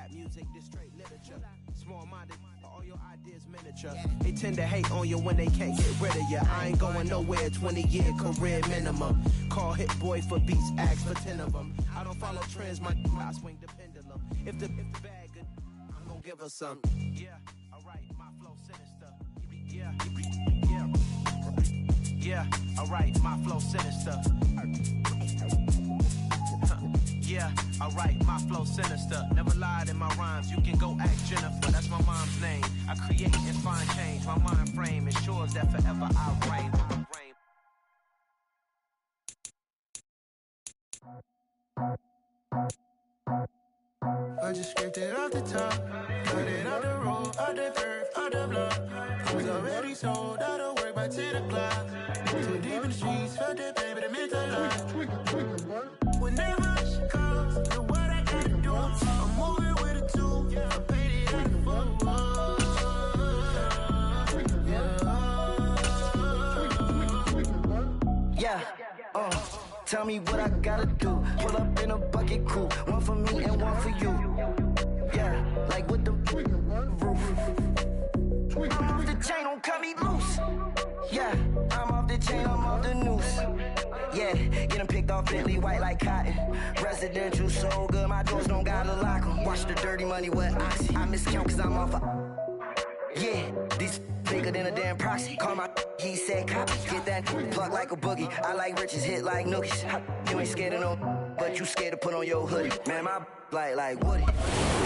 rap music, this straight literature. Small-minded, all your ideas miniature. They tend to hate on you when they can't get rid of you. I ain't going nowhere, 20-year career minimum. Call Hit Boy for beats, ask for 10 of them. I don't follow trends, I swing the pendulum. If the bag good, I'm gonna give her some. Yeah, alright, my flow sinister. Yeah, alright, my flow sinister. Yeah, alright, my flow sinister. Never lied in my rhymes, you can go ask Jennifer. That's my mom's name. I create and find change. My mind frame ensures that forever I reign. I just scraped it off the top, cut it out the road, out the turf, out the block. It was already sold, out of work by 10 o'clock. Too deep in the streets, felt that baby, that meant a lot. Whenever she calls, do what I gotta do. I'm moving with a tool, I paid it out the book. Yeah, tell me what I gotta do. Pull up in a bucket crew, one for me and one for you. Yeah, like with the roof. I'm off the chain, don't cut me loose. Yeah, I'm off the chain, I'm off the noose. Yeah, getting picked off Bentley white like cotton. Residential so good, my doors don't gotta lock 'em. Watch the dirty money with oxy. I miscount cause I'm off yeah, these bigger than a damn proxy. Call my he said copy. Get that plug like a boogie. I like riches, hit like nookies. You ain't scared of no, but you scared to put on your hoodie. Man, my like Woody.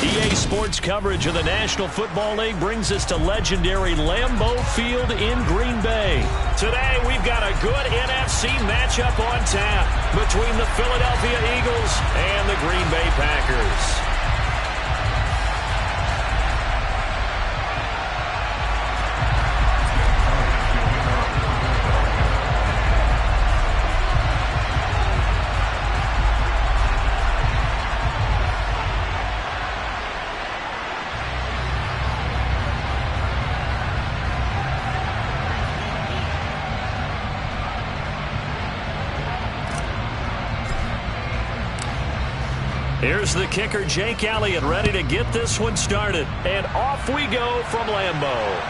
EA Sports coverage of the National Football League brings us to legendary Lambeau Field in Green Bay. Today, we've got a good NFC matchup on tap between the Philadelphia Eagles and the Green Bay Packers. Here's the kicker, Jake Elliott, ready to get this one started. And off we go from Lambeau.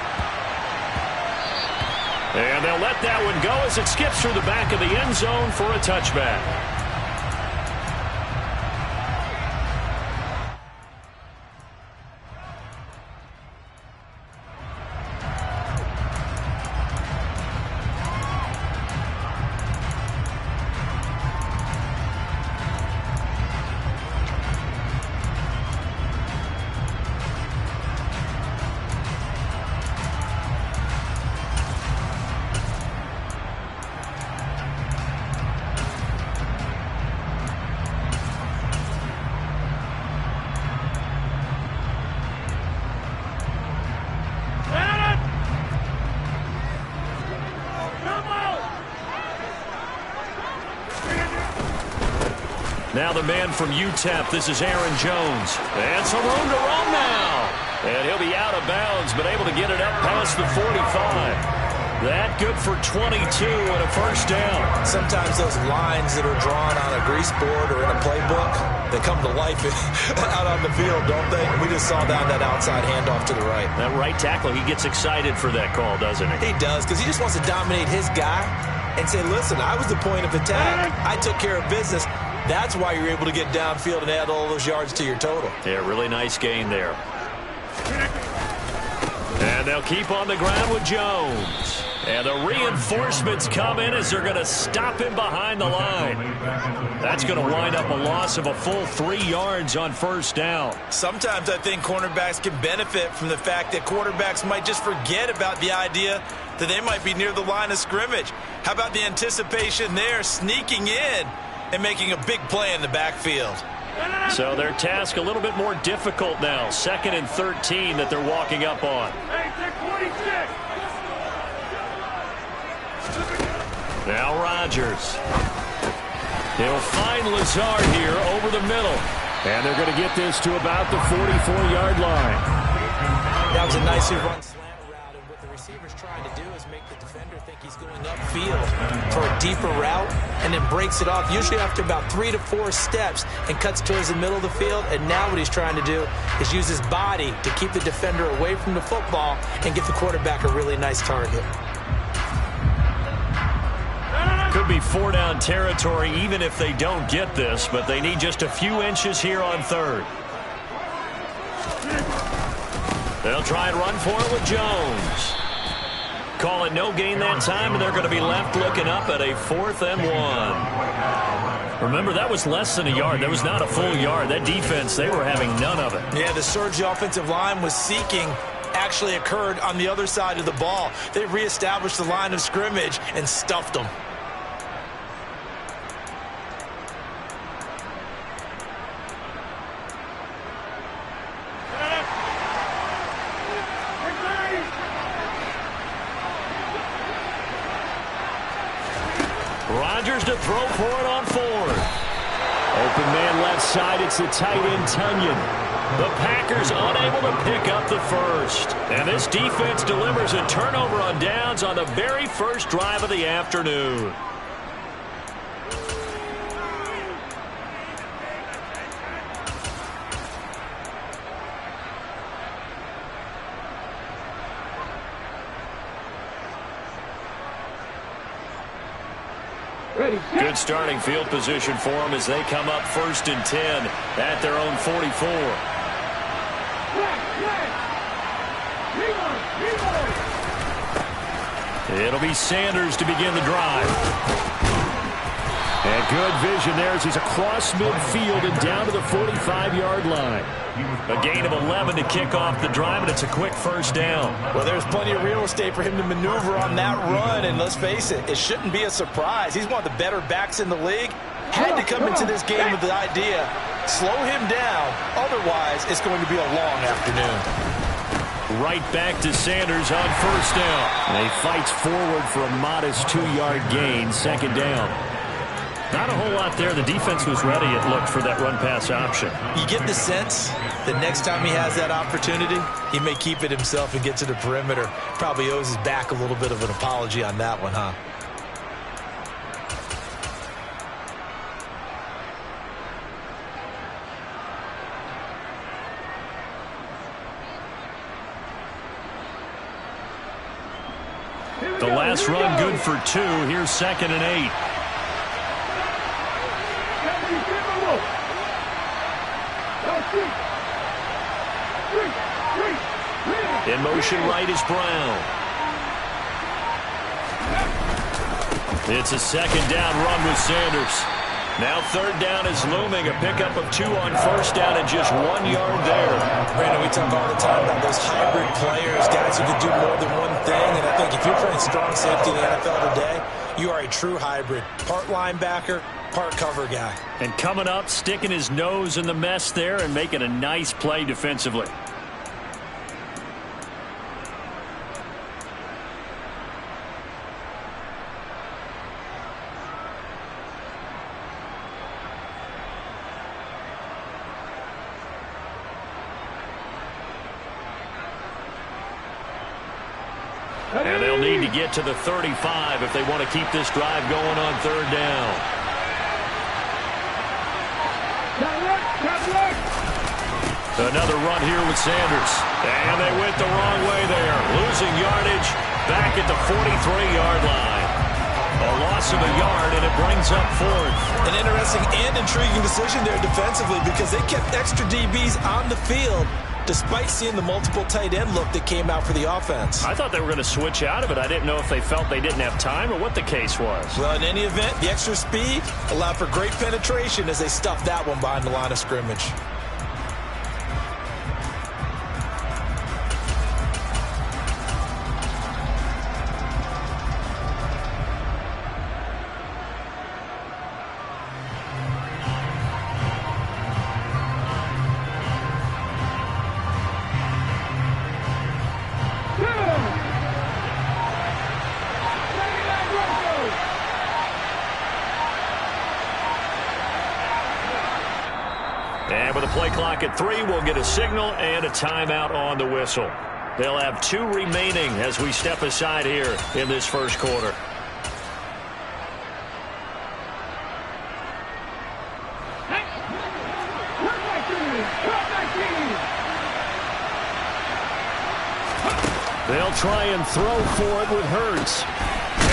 And they'll let that one go as it skips through the back of the end zone for a touchback. Now the man from UTEP, this is Aaron Jones. And some room to run now. And he'll be out of bounds, but able to get it up past the 45. That good for 22 and a first down. Sometimes those lines that are drawn on a grease board or in a playbook, they come to life out on the field, don't they? We just saw that outside handoff to the right. That right tackle, he gets excited for that call, doesn't he? He does, because he just wants to dominate his guy and say, listen, I was the point of attack. I took care of business. That's why you're able to get downfield and add all those yards to your total. Yeah, really nice gain there. And they'll keep on the ground with Jones. And the reinforcements come in as they're going to stop him behind the line. That's going to wind up a loss of a full 3 yards on first down. Sometimes I think cornerbacks can benefit from the fact that quarterbacks might just forget about the idea that they might be near the line of scrimmage. How about the anticipation there, sneaking in and making a big play in the backfield? So their task a little bit more difficult now. 2nd and 13 that they're walking up on. Now Rodgers. He'll find Lazard here over the middle. And they're going to get this to about the 44-yard line. That was a nicely run slant route, and what the receiver's trying to do is make the defender think He's going upfield for a deeper route and then breaks it off, usually after about 3 to 4 steps, and cuts towards the middle of the field. And now what he's trying to do is use his body to keep the defender away from the football and give the quarterback a really nice target. Could be 4-down territory even if they don't get this, but they need just a few inches here on third. They'll try and run for it with Jones. Call it no gain that time, and they're going to be left looking up at a 4th and 1. Remember, that was less than a yard. That was not a full yard. That defense, they were having none of it. Yeah, the surge the offensive line was seeking actually occurred on the other side of the ball. They reestablished the line of scrimmage and stuffed them. Rodgers to throw for it on 4th. Open man left side. It's the tight end, Tunyon. The Packers unable to pick up the first. And this defense delivers a turnover on downs on the very first drive of the afternoon. Good starting field position for them as they come up 1st and 10 at their own 44. It'll be Sanders to begin the drive. And good vision there as he's across midfield and down to the 45-yard line. A gain of 11 to kick off the drive, and it's a quick 1st down. Well, there's plenty of real estate for him to maneuver on that run, and let's face it, it shouldn't be a surprise. He's one of the better backs in the league. Had to come into this game with the idea, slow him down, otherwise it's going to be a long afternoon. Right back to Sanders on 1st down. And he fights forward for a modest 2-yard gain, 2nd down. Not a whole lot there. The defense was ready, it looked, for that run-pass option. You get the sense that next time he has that opportunity, he may keep it himself and get to the perimeter. Probably owes his back a little bit of an apology on that one, huh? The last run good for 2. Here's 2nd and 8. In motion right is Brown. It's a 2nd down run with Sanders. Now 3rd down is looming. A pickup of 2 on 1st down and just 1 yard there. Brandon, we talk all the time about those hybrid players, guys who can do more than one thing. And I think if you're playing strong safety in the NFL today, you are a true hybrid. Part linebacker, part cover guy. And coming up, sticking his nose in the mess there and making a nice play defensively. And they'll need to get to the 35 if they want to keep this drive going on 3rd down. Another run here with Sanders. And they went the wrong way there. Losing yardage back at the 43-yard line. A loss of a yard, and it brings up 4th. An interesting and intriguing decision there defensively because they kept extra DBs on the field despite seeing the multiple tight end look that came out for the offense. I thought they were going to switch out of it. I didn't know if they felt they didn't have time or what the case was. Well, in any event, the extra speed allowed for great penetration as they stuffed that one behind the line of scrimmage. And with a play clock at 3, we'll get a signal and a timeout on the whistle. They'll have 2 remaining as we step aside here in this first quarter. They'll try and throw for it with Hurts.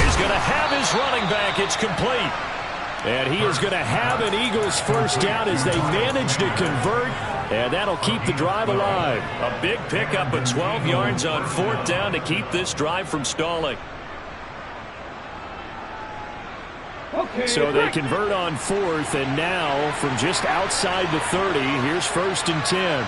He's going to have his running back. It's complete. And he is going to have an Eagles first down as they manage to convert. And that'll keep the drive alive. A big pickup of 12 yards on 4th down to keep this drive from stalling. So they convert on 4th, and now from just outside the 30, here's 1st and 10.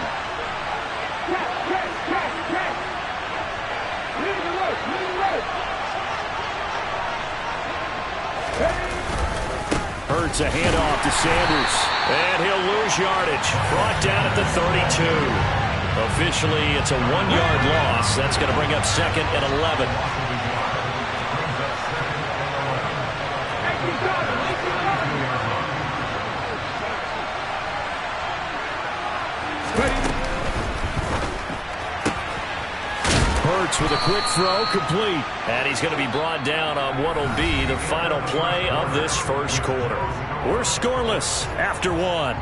Hurts a handoff to Sanders, and he'll lose yardage. Brought down at the 32. Officially, it's a 1-yard loss. That's going to bring up 2nd and 11. Hurts with a quick throw, complete. And he's going to be brought down on what will be the final play of this first quarter. We're scoreless after 1.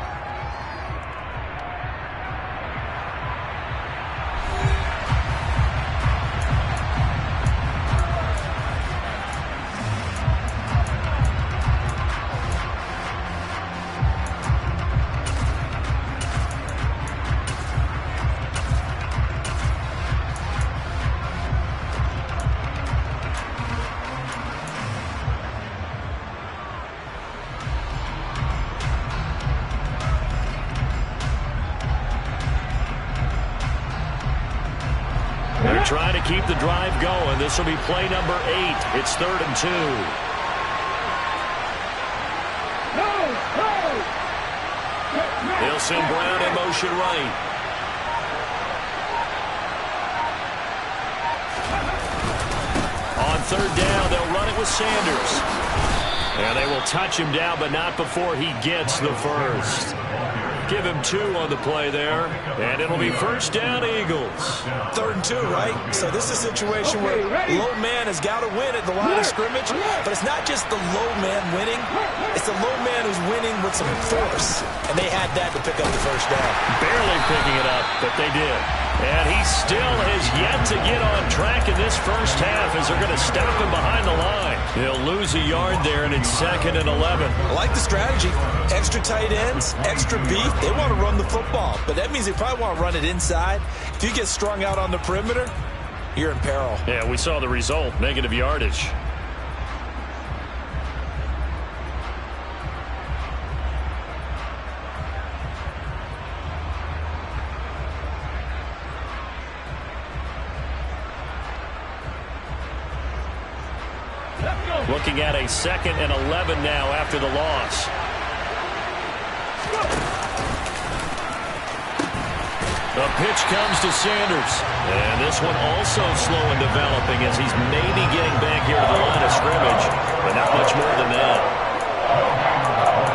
They're trying to keep the drive going. This will be play number 8. It's 3rd and 2. They'll send Brown in motion right. On 3rd down, they'll run it with Sanders. And they will touch him down, but not before he gets the first. Give him 2 on the play there, and it'll be 1st down Eagles. 3rd and 2, right? So this is a situation where low man has got to win at the line of scrimmage, but it's not just the low man winning. It's the low man who's winning with some force, and they had that to pick up the first down. Barely picking it up, but they did. And he still has yet to get on track in this first half as they're going to stop him behind the line. He'll lose a yard there, and it's 2nd and 11. I like the strategy. Extra tight ends, extra beef. They want to run the football, but that means they probably want to run it inside. If you get strung out on the perimeter, you're in peril. Yeah, we saw the result, negative yardage. Looking at a 2nd and 11 now after the loss. The pitch comes to Sanders. And this one also slow in developing as he's maybe getting back here to the line of scrimmage, but not much more than that.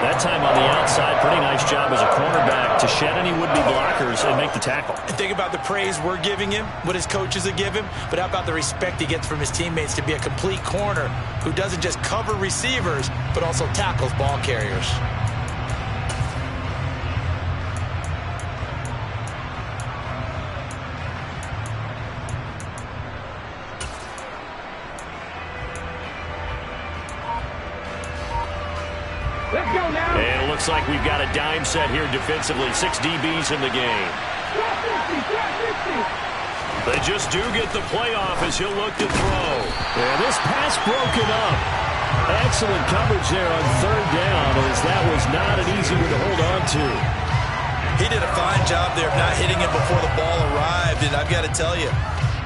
That time on the outside, pretty nice job as a cornerback to shed any would-be blockers and make the tackle. And think about the praise we're giving him, what his coaches have given him, but how about the respect he gets from his teammates to be a complete corner who doesn't just cover receivers, but also tackles ball carriers. And it looks like we've got a dime set here defensively. 6 DBs in the game. They just do get the play off as he'll look to throw. And this pass broken up. Excellent coverage there on 3rd down as that was not an easy one to hold on to. He did a fine job there of not hitting it before the ball arrived, and I've got to tell you,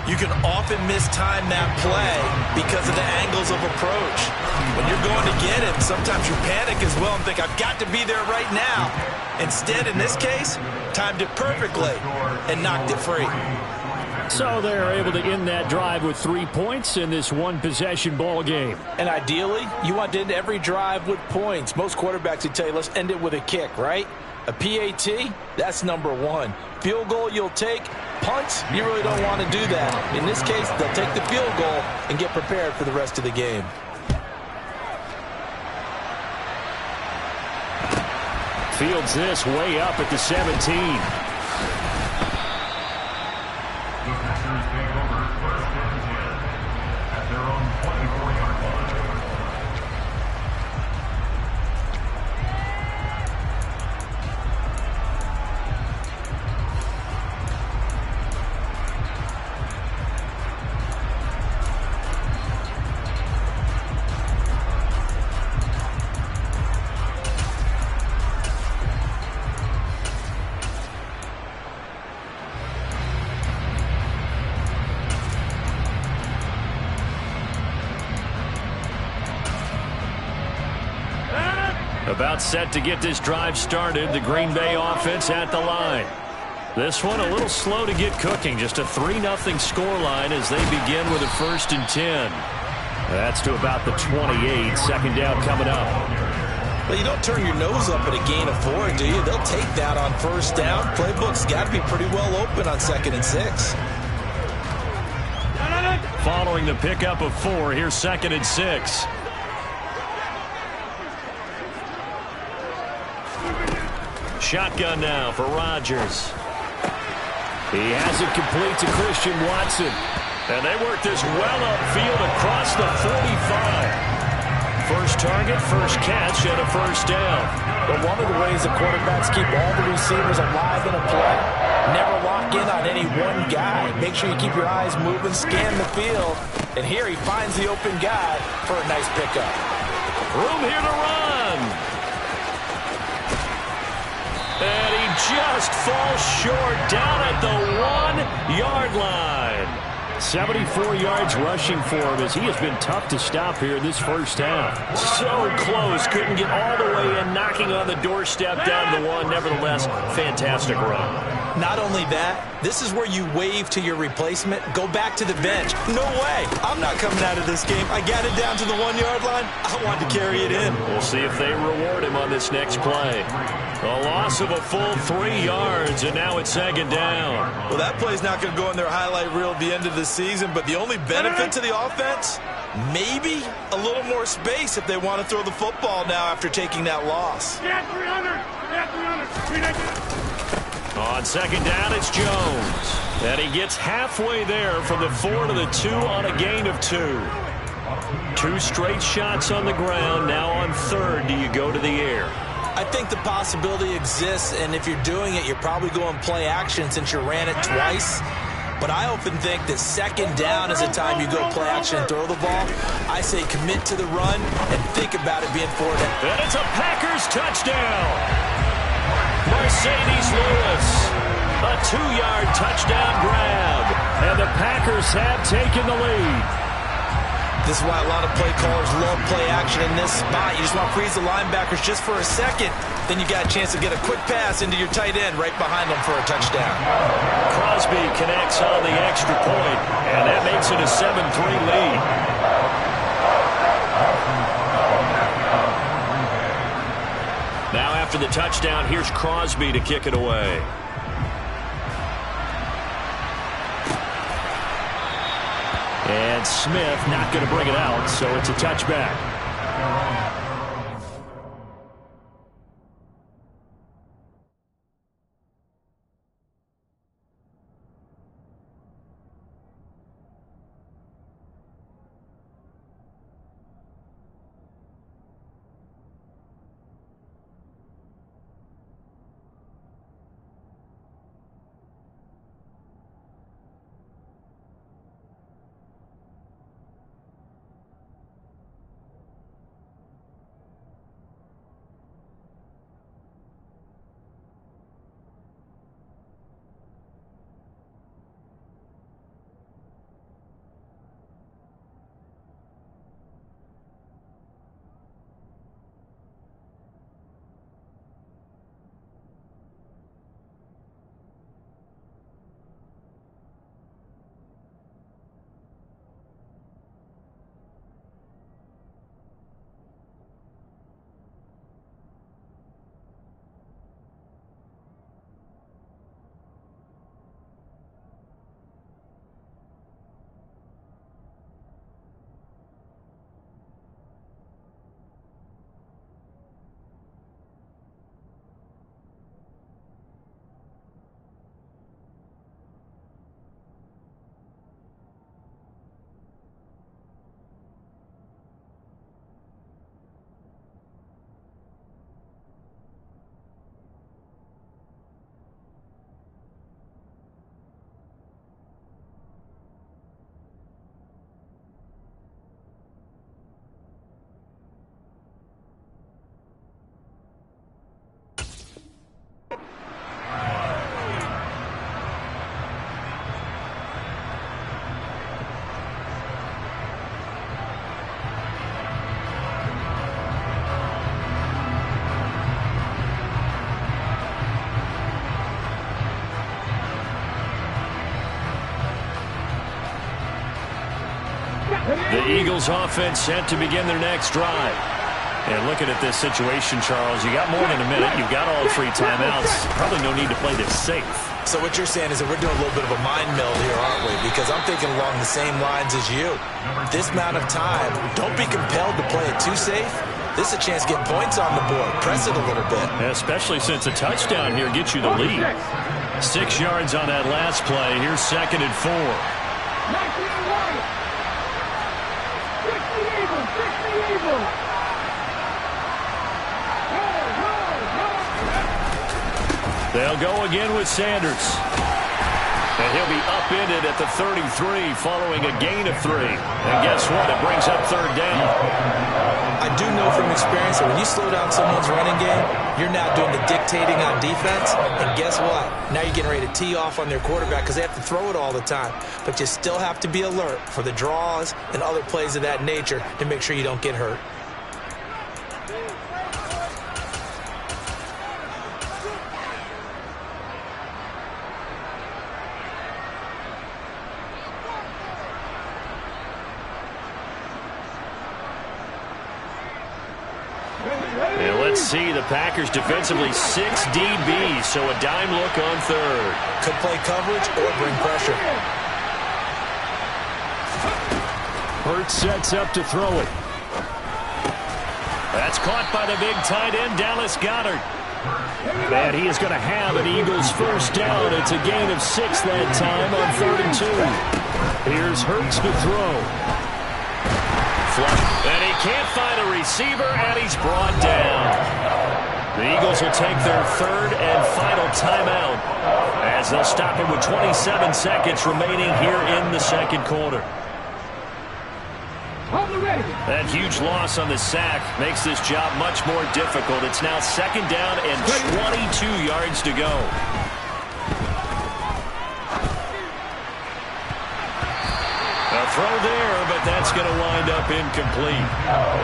you can often mistime that play because of the angles of approach. When you're going to get it, sometimes you panic as well and think, I've got to be there right now. Instead, in this case, timed it perfectly and knocked it free. So they're able to end that drive with 3 points in this one-possession ball game. And ideally, you want to end every drive with points. Most quarterbacks would tell you, let's end it with a kick, right? A PAT, that's number one. Field goal you'll take. Punts, you really don't want to do that. In this case, they'll take the field goal and get prepared for the rest of the game. Fields this way up at the 17. About set to get this drive started. The Green Bay offense at the line. This one a little slow to get cooking. Just a 3-0 scoreline as they begin with a 1st and 10. That's to about the 28. Second down coming up. Well, you don't turn your nose up at a gain of 4, do you? They'll take that on 1st down. Playbook's got to be pretty well open on 2nd and 6. Following the pickup of 4, here's 2nd and 6. Shotgun now for Rodgers. He has it complete to Christian Watson. And they work this well upfield across the 45. First target, first catch, and a 1st down. But one of the ways the quarterbacks keep all the receivers alive in a play, never lock in on any one guy. Make sure you keep your eyes moving, scan the field. And here he finds the open guy for a nice pickup. Room here to run. And he just falls short down at the 1-yard line. 74 yards rushing for him as he has been tough to stop here this first half. So close, couldn't get all the way in, knocking on the doorstep down to the 1. Nevertheless, fantastic run. Not only that, this is where you wave to your replacement, go back to the bench. No way, I'm not coming out of this game. I got it down to the 1-yard line. I want to carry it in. We'll see if they reward him on this next play. A loss of a full 3 yards, and now it's 2nd down. Well, that play's not going to go in their highlight reel at the end of the season, but the only benefit to the offense, maybe a little more space if they want to throw the football now after taking that loss. On 2nd down, it's Jones. And he gets halfway there from the 4 to the 2 on a gain of 2. 2 straight shots on the ground. Now on 3rd, do you go to the air? I think the possibility exists, and if you're doing it, you're probably going play action since you ran it twice. But I often think that 2nd down is the time you go play action and throw the ball. I say commit to the run and think about it being 4 down. And it's a Packers touchdown. Mercedes Lewis, a 2-yard touchdown grab, and the Packers have taken the lead. This is why a lot of play callers love play action in this spot. You just want to freeze the linebackers just for a second. Then you got a chance to get a quick pass into your tight end right behind them for a touchdown. Crosby connects on the extra point, and that makes it a 7-3 lead. Now after the touchdown, here's Crosby to kick it away. And Smith not going to bring it out, so it's a touchback. The Eagles offense set to begin their next drive. And looking at this situation, Charles, you got more than a minute. You've got all the free timeouts. Probably no need to play this safe. So what you're saying is that we're doing a little bit of a mind meld here, aren't we? Because I'm thinking along the same lines as you. This amount of time, don't be compelled to play it too safe. This is a chance to get points on the board. Press it a little bit. Especially since a touchdown here gets you the lead. 6 yards on that last play. Here's 2nd and 4. They'll go again with Sanders. And he'll be upended at the 33 following a gain of 3. And guess what? It brings up 3rd down. I do know from experience that when you slow down someone's running game, you're now doing the dictating on defense. And guess what? Now you're getting ready to tee off on their quarterback because they have to throw it all the time. But you still have to be alert for the draws and other plays of that nature to make sure you don't get hurt. And let's see, the Packers defensively 6 DBs, so a dime look on 3rd. Could play coverage or bring pressure. Hurts sets up to throw it. That's caught by the big tight end, Dallas Goedert. And he is going to have an Eagles 1st down. It's a gain of 6 that time on 3rd and 2. Here's Hurts to throw. And he can't find a receiver, and he's brought down. The Eagles will take their 3rd and final timeout as they'll stop it with 27 seconds remaining here in the 2nd quarter. That huge loss on the sack makes this job much more difficult. It's now 2nd down and 22 yards to go. Throw there, but that's going to wind up incomplete.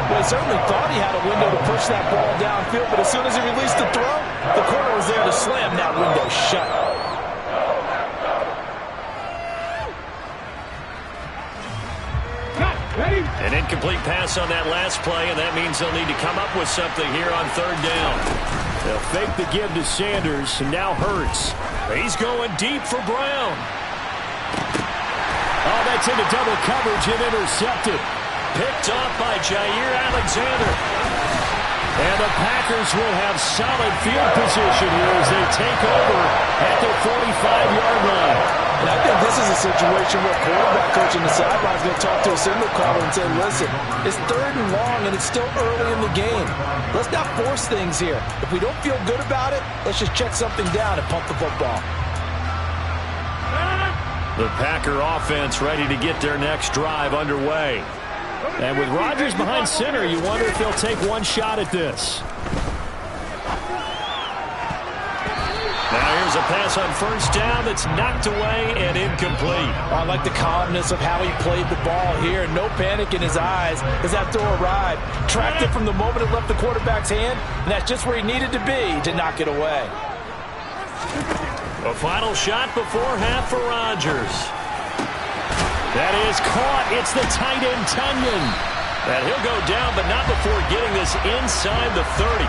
Well, he certainly thought he had a window to push that ball downfield, but as soon as he released the throw, the corner was there to slam that window shut. An incomplete pass on that last play, and that means they'll need to come up with something here on 3rd down. They'll fake the give to Sanders, and now Hurts. He's going deep for Brown. Oh, that's into double coverage and intercepted. Picked off by Jair Alexander. And the Packers will have solid field position here as they take over at their 45-yard line. And I think this is a situation where quarterback coach in the sideline is going to talk to a signal caller and say, listen, it's 3rd and long and it's still early in the game. Let's not force things here. If we don't feel good about it, let's just check something down and pump the football. The Packer offense ready to get their next drive underway. And with Rodgers behind center, you wonder if they'll take one shot at this. Now here's a pass on 1st down that's knocked away and incomplete. I like the calmness of how he played the ball here. No panic in his eyes as that throw arrived. Tracked it from the moment it left the quarterback's hand, and that's just where he needed to be to knock it away. A final shot before half for Rodgers. That is caught. It's the tight end, Tunyon. And he'll go down, but not before getting this inside the 30.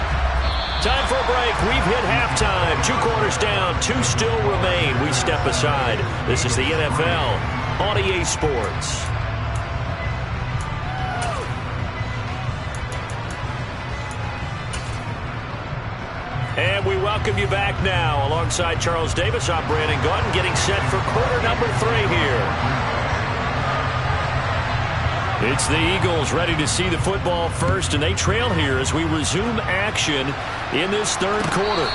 Time for a break. We've hit halftime. 2 quarters down. 2 still remain. We step aside. This is the NFL on EA Sports. And we welcome you back now. Alongside Charles Davis, I'm Brandon Gaudin, getting set for quarter number 3 here. It's the Eagles ready to see the football first, and they trail here as we resume action in this 3rd quarter.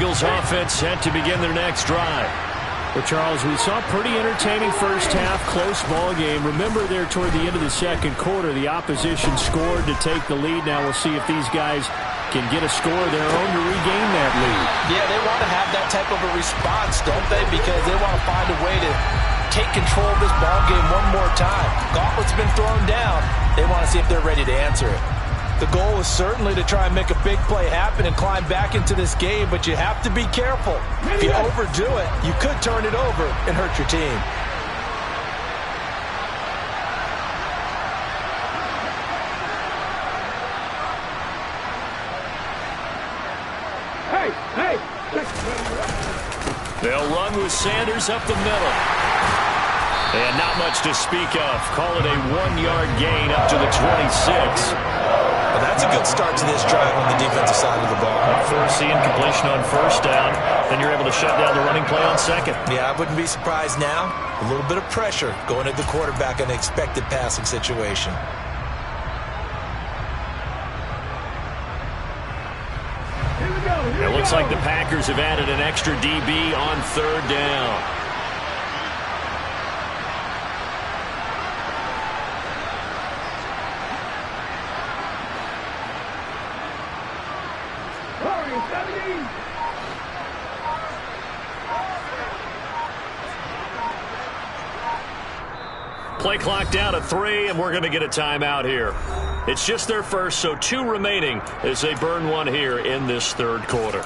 Eagles offense set to begin their next drive. Well, Charles, we saw a pretty entertaining first half, close ball game. Remember there toward the end of the second quarter, the opposition scored to take the lead. Now we'll see if these guys can get a score of their own to regain that lead. Yeah, they want to have that type of a response, don't they? Because they want to find a way to take control of this ball game one more time. Gauntlet's been thrown down. They want to see if they're ready to answer it. The goal is certainly to try and make a big play happen and climb back into this game, but you have to be careful. If you overdo it, you could turn it over and hurt your team. They'll run with Sanders up the middle. And not much to speak of. Call it a 1-yard gain up to the 26. Well, that's a good start to this drive on the defensive side of the ball. Forcing completion on first down. Then you're able to shut down the running play on second. Yeah, I wouldn't be surprised now. A little bit of pressure going at the quarterback in an expected passing situation. It looks like the Packers have added an extra DB on third down. Play clock down to 3, and we're going to get a timeout here. It's just their first, so 2 remaining as they burn one here in this third quarter.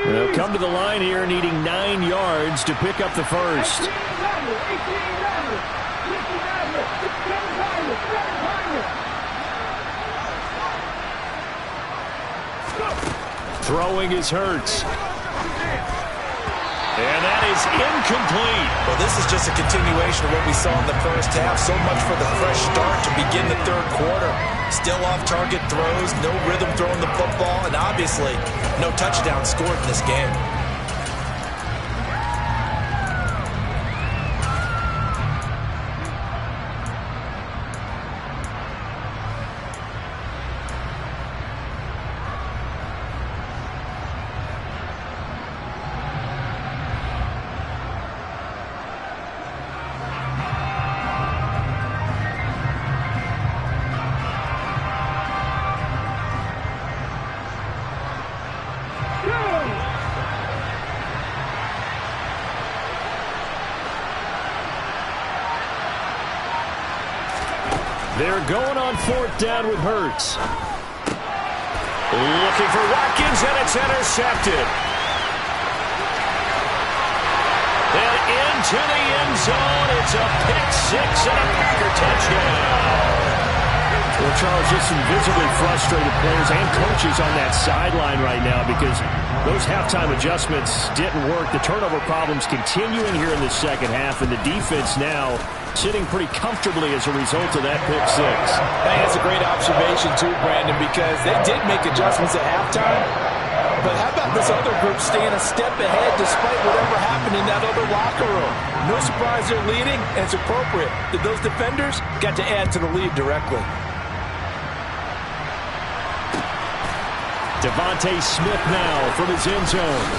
They'll come to the line here needing 9 yards to pick up the first. Throwing is Hurts. And that is incomplete. Well, this is just a continuation of what we saw in the first half. So much for the fresh start to begin the third quarter. Still off-target throws, no rhythm throwing the football, and obviously no touchdown scored in this game. They're going on fourth down with Hurts. Looking for Watkins, and it's intercepted. And into the end zone. It's a pick-6 and a Packer touchdown. Well, Charles, just some visibly frustrated players and coaches on that sideline right now because those halftime adjustments didn't work. The turnover problems continuing here in the second half, and the defense now sitting pretty comfortably as a result of that pick-6. I think that's a great observation, too, Brandon, because they did make adjustments at halftime. But how about this other group staying a step ahead despite whatever happened in that other locker room? No surprise they're leading, and it's appropriate that those defenders got to add to the lead directly. Devontae Smith now from his end zone.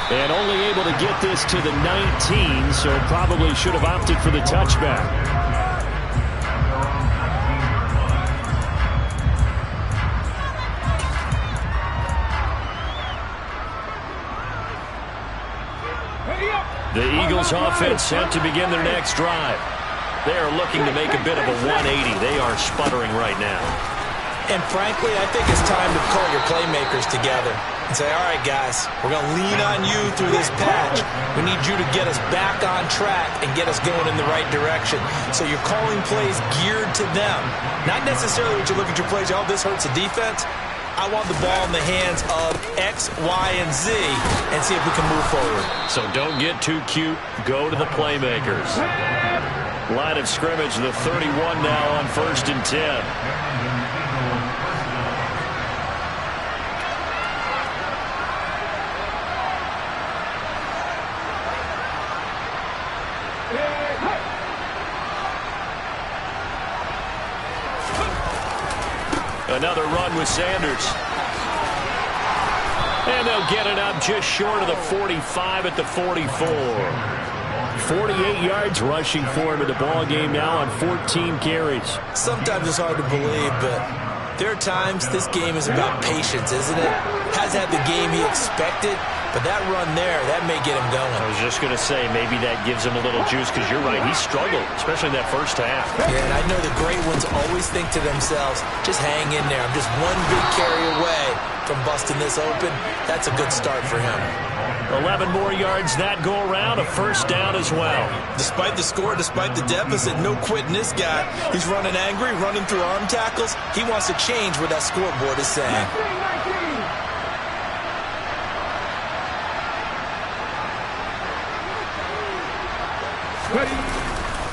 And only able to get this to the 19, so probably should have opted for the touchback. The Eagles offense set to begin their next drive. They are looking to make a bit of a 180. They are sputtering right now. And frankly, I think it's time to call your playmakers together and say, all right, guys, we're going to lean on you through this patch. We need you to get us back on track and get us going in the right direction. So you're calling plays geared to them. Not necessarily what you look at your plays, oh, this hurts the defense. I want the ball in the hands of X, Y, and Z and see if we can move forward. So don't get too cute. Go to the playmakers. Line of scrimmage, the 31 now on 1st and 10. Another run with Sanders. And they'll get it up just short of the 45 at the 44. 48 yards rushing for him in the ball game now on 14 carries. Sometimes it's hard to believe, but there are times this game is about patience, isn't it? Has had the game he expected, but that run there, that may get him going. I was just going to say, maybe that gives him a little juice, because you're right, he struggled, especially in that first half. Yeah, and I know the great ones always think to themselves, just hang in there. I'm just one big carry away from busting this open. That's a good start for him. 11 more yards that go around, a first down as well. Despite the score, despite the deficit, no quitting this guy. He's running angry, running through arm tackles. He wants to change what that scoreboard is saying.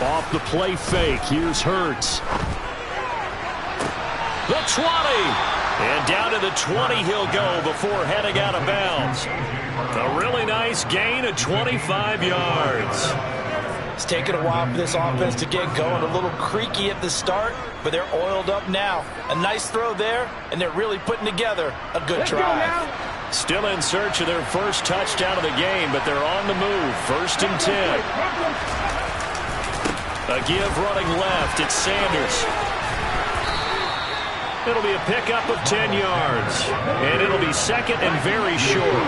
Off the play fake, here's Hurts. The 20. And down to the 20 he'll go before heading out of bounds. A really nice gain of 25 yards. It's taken a while for this offense to get going. A little creaky at the start, but they're oiled up now. A nice throw there, and they're really putting together a good drive. Still in search of their first touchdown of the game, but they're on the move. 1st and 10. A give running left. It's Sanders. It'll be a pickup of 10 yards. And it'll be second and very short.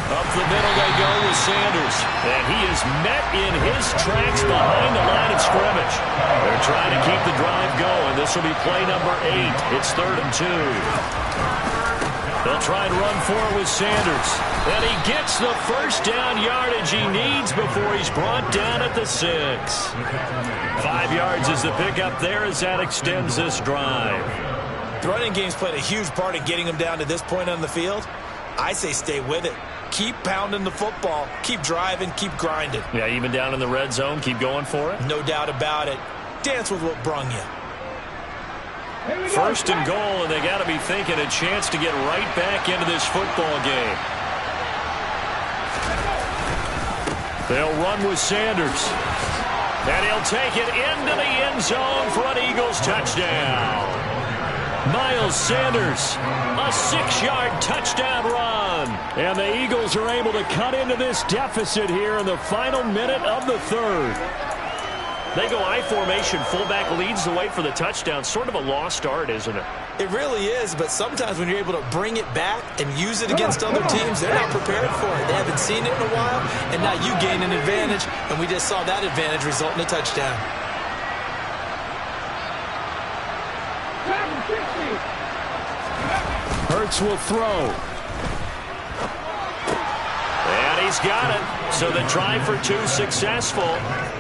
Up the middle they go with Sanders. And he is met in his tracks behind the line of scrimmage. They're trying to keep the drive going. This will be play number 8. It's 3rd and 2. They'll try and run for it with Sanders. And he gets the first down yardage he needs before he's brought down at the 6. 5 yards is the pickup there as that extends this drive. The running game's played a huge part in getting him down to this point on the field. I say stay with it. Keep pounding the football. Keep driving. Keep grinding. Yeah, even down in the red zone, keep going for it. No doubt about it. Dance with what brung you. 1st and goal, and they got to be thinking a chance to get right back into this football game. They'll run with Sanders. And he'll take it into the end zone for an Eagles touchdown. Miles Sanders, a 6-yard touchdown run. And the Eagles are able to cut into this deficit here in the final minute of the 3rd. They go I formation. Fullback leads the way for the touchdown. Sort of a lost art, isn't it? It really is, but sometimes when you're able to bring it back and use it against other teams, they're not prepared for it. They haven't seen it in a while, and now you gain an advantage, and we just saw that advantage result in a touchdown. Hurts will throw. And he's got it. So the try for 2 successful.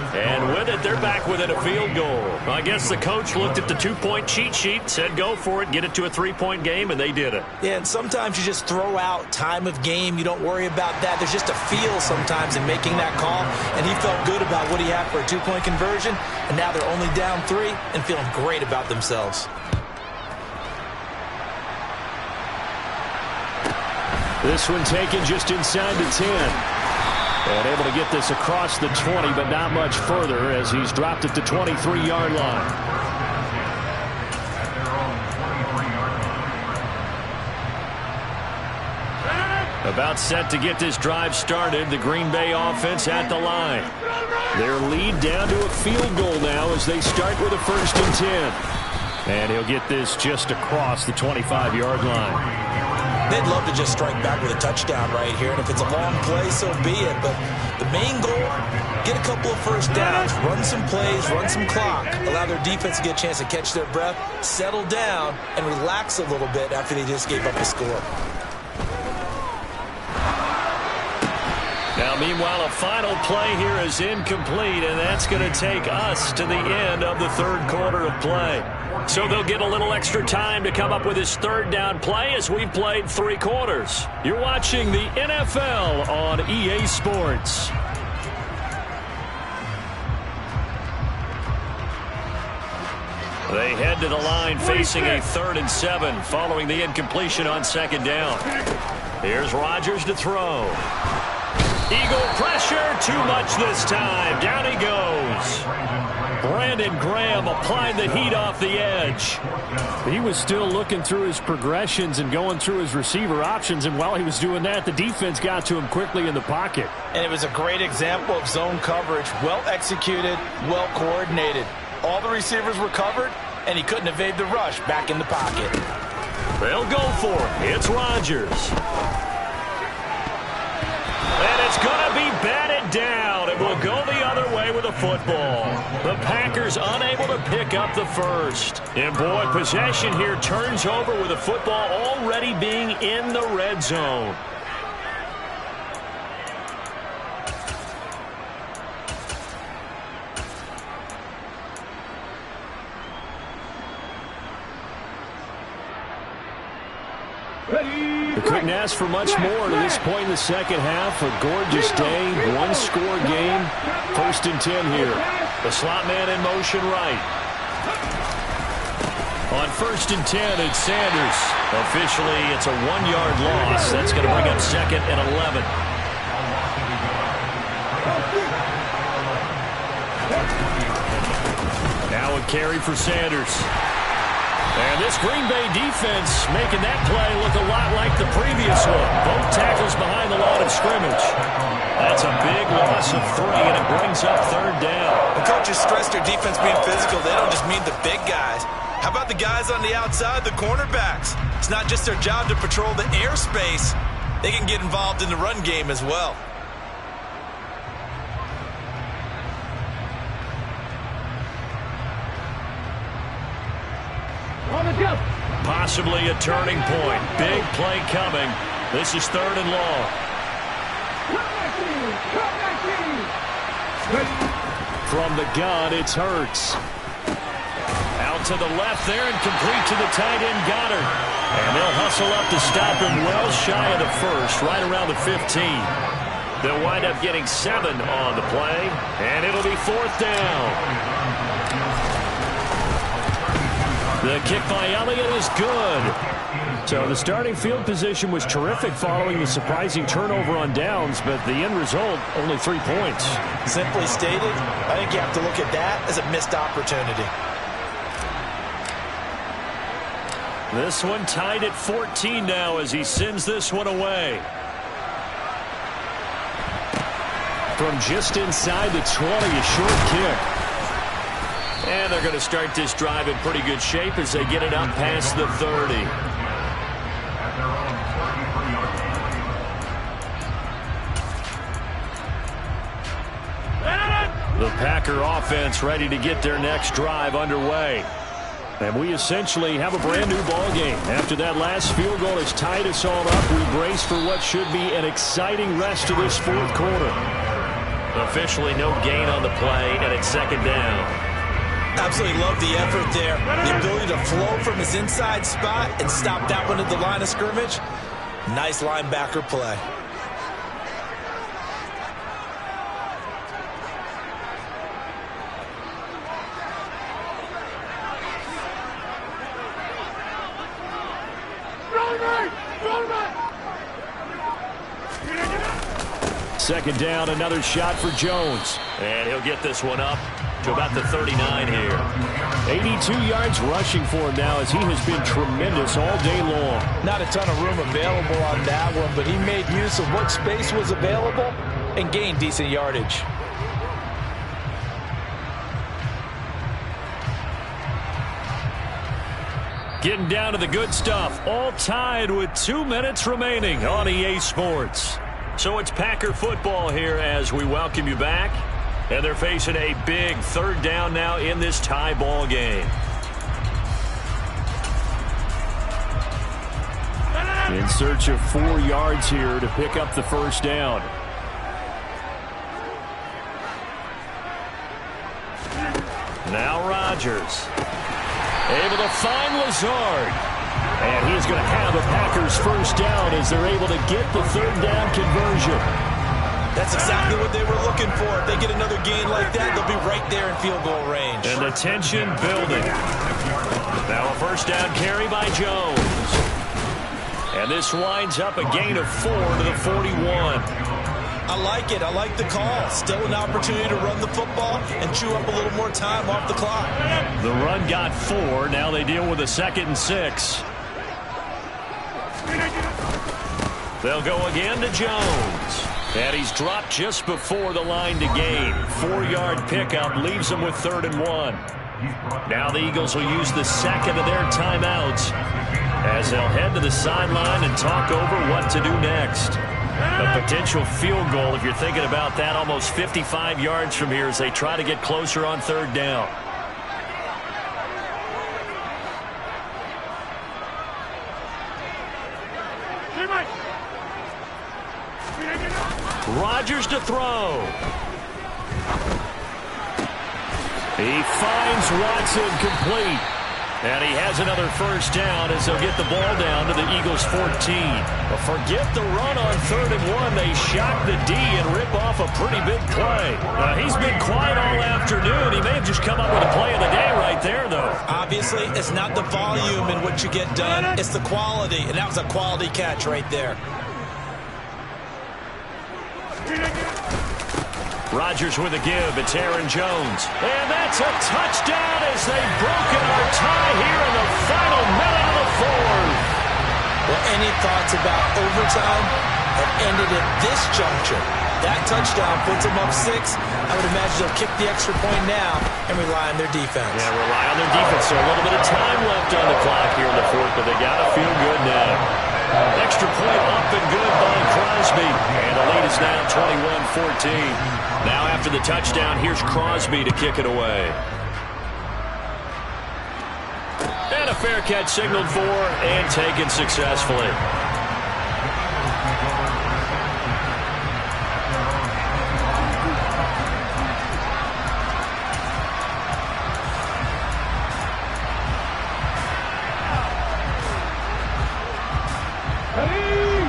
And with it, they're back within a field goal. I guess the coach looked at the 2-point cheat sheet, said go for it, get it to a 3-point game, and they did it. Yeah, and sometimes you just throw out time of game. You don't worry about that. There's just a feel sometimes in making that call, and he felt good about what he had for a 2-point conversion, and now they're only down 3 and feeling great about themselves. This one taken just inside the 10. And able to get this across the 20, but not much further as he's dropped at the 23-yard line. About set to get this drive started. The Green Bay offense at the line. Their lead down to a field goal now as they start with a 1st and 10. And he'll get this just across the 25-yard line. They'd love to just strike back with a touchdown right here, and if it's a long play, so be it. But the main goal, get a couple of first downs, run some plays, run some clock, allow their defense to get a chance to catch their breath, settle down, and relax a little bit after they just gave up a score. Now, meanwhile, a final play here is incomplete, and that's going to take us to the end of the 3rd quarter of play. So they'll get a little extra time to come up with his 3rd down play as we've played 3 quarters. You're watching the NFL on EA Sports. They head to the line facing a 3rd and 7 following the incompletion on 2nd down. Here's Rodgers to throw. Eagle pressure, too much this time. Down he goes. Brandon Graham applied the heat off the edge. He was still looking through his progressions and going through his receiver options, and while he was doing that, the defense got to him quickly in the pocket. And it was a great example of zone coverage. Well executed, well coordinated. All the receivers were covered, and he couldn't evade the rush back in the pocket. They'll go for it. It's Rodgers. And it's going to be batted down. It will go the other way with the football. The Packers unable to pick up the first. And boy, possession here turns over with the football already being in the red zone. We couldn't ask for much more to this point in the second half. A gorgeous day, one-score game. 1st and 10 here. The slot man in motion right. On 1st and 10, it's Sanders. Officially, it's a 1-yard loss. That's going to bring up 2nd and 11. Now a carry for Sanders. And this Green Bay defense making that play look a lot like the previous one. Both tackles behind the line of scrimmage. That's a big loss of 3, and it brings up 3rd down. The coaches stress their defense being physical. They don't just mean the big guys. How about the guys on the outside, the cornerbacks? It's not just their job to patrol the airspace. They can get involved in the run game as well. Possibly a turning point. Big play coming. This is 3rd and long. From the gun, it's Hurts. Out to the left there and complete to the tight end Goddard. And they'll hustle up to stop him well shy of the first, right around the 15. They'll wind up getting 7 on the play, and it'll be 4th down. The kick by Elliott is good. So the starting field position was terrific following the surprising turnover on downs, but the end result, only 3 points. Simply stated, I think you have to look at that as a missed opportunity. This one tied at 14 now as he sends this one away. From just inside the 20, a short kick. And they're going to start this drive in pretty good shape as they get it up past the 30. The Packer offense ready to get their next drive underway. And we essentially have a brand new ball game. After that last field goal has tied us all up, we brace for what should be an exciting rest of this 4th quarter. Officially no gain on the play, and it's 2nd down. Absolutely love the effort there. The ability to flow from his inside spot and stop that one at the line of scrimmage. Nice linebacker play. Second down, another shot for Jones. And he'll get this one up to about the 39 here. 82 yards rushing for him now as he has been tremendous all day long. Not a ton of room available on that one, but he made use of what space was available and gained decent yardage. Getting down to the good stuff, all tied with 2 minutes remaining on EA Sports. So it's Packer football here as we welcome you back. And they're facing a big 3rd down now in this tie ball game. In search of 4 yards here to pick up the 1st down. Now Rodgers. Able to find Lazard. And he's going to have the Packers 1st down as they're able to get the 3rd down conversion. That's exactly what they were looking for. If they get another gain like that, they'll be right there in field goal range. And the tension building. Now a 1st down carry by Jones. And this winds up a gain of 4 to the 41. I like it. I like the call. Still an opportunity to run the football and chew up a little more time off the clock. The run got 4. Now they deal with a 2nd and 6. They'll go again to Jones. And he's dropped just before the line to gain. 4-yard pickup leaves them with 3rd and 1. Now the Eagles will use the second of their timeouts as they'll head to the sideline and talk over what to do next. A potential field goal, if you're thinking about that, almost 55 yards from here as they try to get closer on 3rd down. Rodgers to throw. He finds Watson complete. And he has another 1st down as they'll get the ball down to the Eagles' 14. But forget the run on 3rd and 1. They shock the D and rip off a pretty big play. He's been quiet all afternoon. He may have just come up with a play of the day right there, though. Obviously, it's not the volume in what you get done. It's the quality, and that was a quality catch right there. Rodgers with a give. It's Aaron Jones. And that's a touchdown as they've broken our tie here in the final minute of the 4th. Well, any thoughts about overtime have ended at this juncture. That touchdown puts them up 6. I would imagine they'll kick the extra point now and rely on their defense. Yeah, rely on their defense. So a little bit of time left on the clock here in the 4th, but they got to feel good now. Extra point up and good by Crosby. And the lead is now 21-14. Now after the touchdown, here's Crosby to kick it away. And a fair catch signaled for and taken successfully.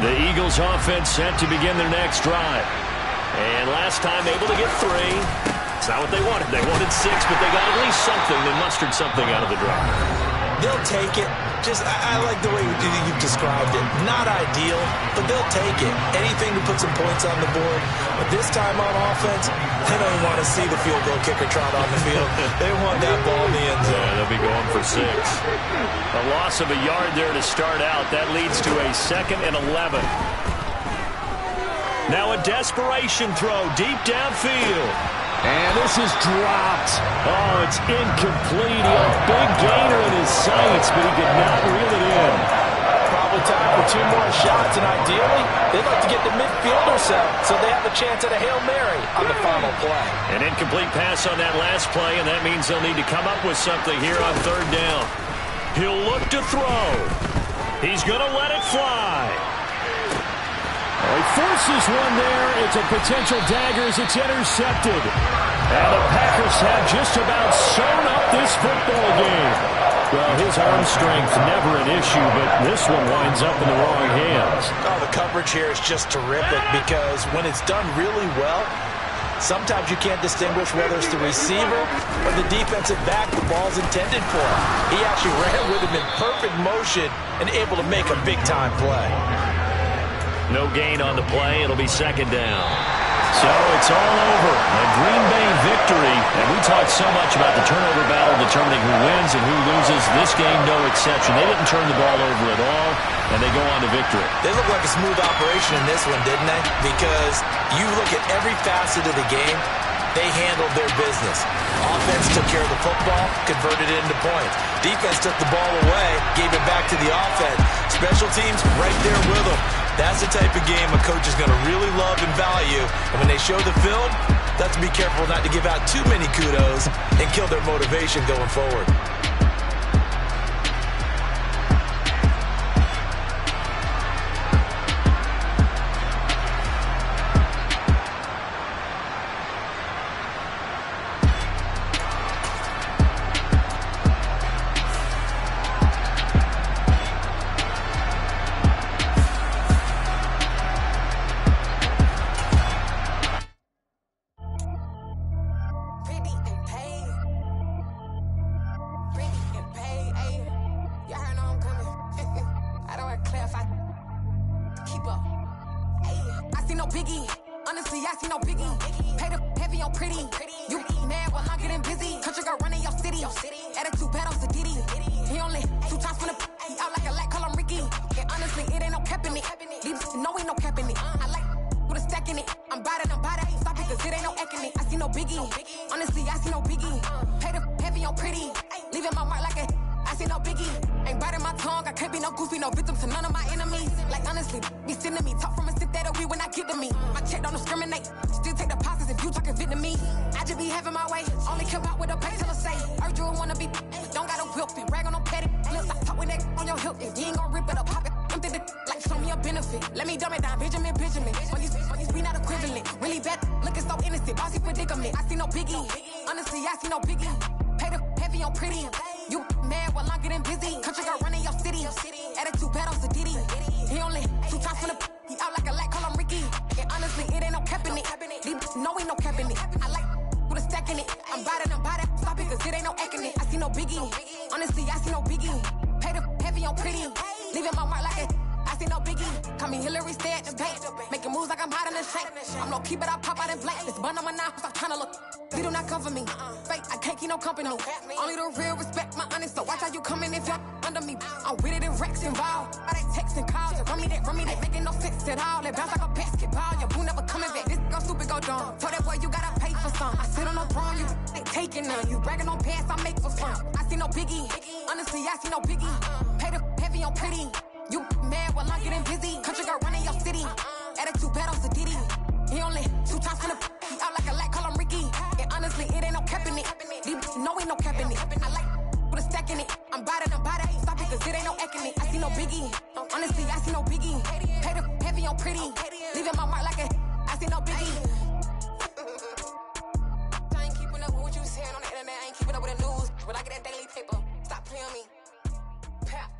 The Eagles offense set to begin their next drive. And last time able to get 3. It's not what they wanted. They wanted 6, but they got at least something. They mustered something out of the drive. They'll take it. I like the way you've described it. Not ideal, but they'll take it. Anything to put some points on the board. But this time on offense, they don't want to see the field goal kicker trot on the field. They want that ball in the end zone. Yeah, they'll be going for 6. A loss of a yard there to start out. That leads to a 2nd and 11. Now a desperation throw deep downfield. And this is dropped. Oh, it's incomplete. He had a big gainer in his sights, but he could not reel it in. Probably time for 2 more shots, and ideally, they'd like to get the midfield or so they have a chance at a Hail Mary on the final play. An incomplete pass on that last play, and that means they'll need to come up with something here on 3rd down. He'll look to throw. He's going to let it fly. He forces one there. It's a potential dagger as it's intercepted. And the Packers have just about sewn up this football game. Well, his arm strength never an issue, but this one winds up in the wrong hands. Oh, the coverage here is just terrific because when it's done really well, sometimes you can't distinguish whether it's the receiver or the defensive back the ball's intended for. He actually ran with him in perfect motion and able to make a big-time play. No gain on the play. It'll be 2nd down. So it's all over. A Green Bay victory. And we talked so much about the turnover battle determining who wins and who loses. This game, no exception. They didn't turn the ball over at all, and they go on to victory. They look like a smooth operation in this one, didn't they? Because you look at every facet of the game, they handled their business. Offense took care of the football, converted it into points. Defense took the ball away, gave it back to the offense. Special teams right there with them. That's the type of game a coach is going to really love and value. And when they show the film, they have to be careful not to give out too many kudos and kill their motivation going forward. Honestly, I see no biggie. Pay the heavy on pretty. You mad while I'm getting busy. Country girl running your city. Attitude bad on Sadidi. He only 2 times from the he out like a light, call him Ricky. And honestly, it ain't no cap in it. These know ain't no cap in it. I like with a stack in it. I'm bout it. Stop it, cause it ain't no eck in it. I see no biggie. Honestly, I see no biggie. Pay the heavy on pretty. Leaving my mark like a I see no biggie. Ain't biting my tongue. I can't be no goofy, no victim to none of my enemies. Like honestly, be sending me talk from a sit that we when I get to me. My check don't discriminate. Still take deposits if you talking Vietnamese. I just be having my way. Only care about what the pay tell us say. Urge you wanna be, don't gotta whip it. Rag on no petty. Lips like talk with that on your hip. If you ain't gon' rip it up, pop it. Empty the like show me a benefit. Let me dumb it down, Benjamin. When these be not equivalent. Really bad, looking so innocent. Bossy predicament. I see no biggie. Honestly, I see no biggie. Pay the heavy on pretty. You mad while I'm getting busy. Country girl running your city. Attitude bad on Sadidi. He only 2 times from the he out like a light, call him Ricky. And honestly, it ain't no cap in it. These know ain't no cap in it. I like with a stack in it. I'm bout it. Stop it, cause it ain't no eck in it. I see no biggie. Honestly, I see no biggie. Pay the heavy on pretty. Leaving my mark like a I see no biggie. Call me Hillary, stay at the bank. Making moves like I'm hiding in shank. I'm low key, but I pop out in blank. This bun on my knife, I'm trying to look. They do not cover me. Fake, I can't keep no company. Only the real respect my honest. So watch how you coming if you're under me. I'm with it and Rex involved. I they text and calls. Run me that, making no sense at all. They bounce like a basketball. Your boo never coming back. This go stupid, go dumb. Told that boy you gotta pay for some. I sit on no throne, you ain't taking none. You bragging on pants, I make for fun. I see no biggie. Honestly, I see no biggie. Pay the heavy on pretty. You mad while I'm getting busy. Country girl running your city. Attitude bad on Sadidi. He only 2 times from the he out like a light, call him Ricky. And honestly, it ain't no cap in it. These know ain't no cap in it. I like with a stack in it. I'm bout it. Stop it, cause it ain't no eck in it. I see no biggie. Honestly, I see no biggie. Pay the heavy on pretty. Leaving my mark like a I see no biggie. I ain't keeping up with what you saying on the internet. I ain't keeping up with the news. When I get that daily paper, stop playing me. Pap.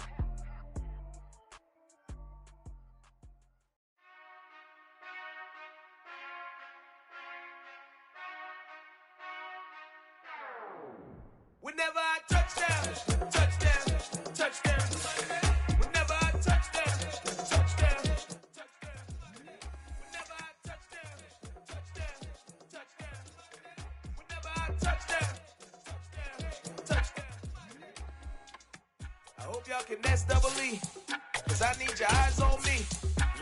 Whenever I touchdown, touchdown. Whenever I touchdown, touchdown. Whenever I touchdown, touchdown. Whenever I touchdown, touchdown. I hope y'all can nest double E, cause I need your eyes on me.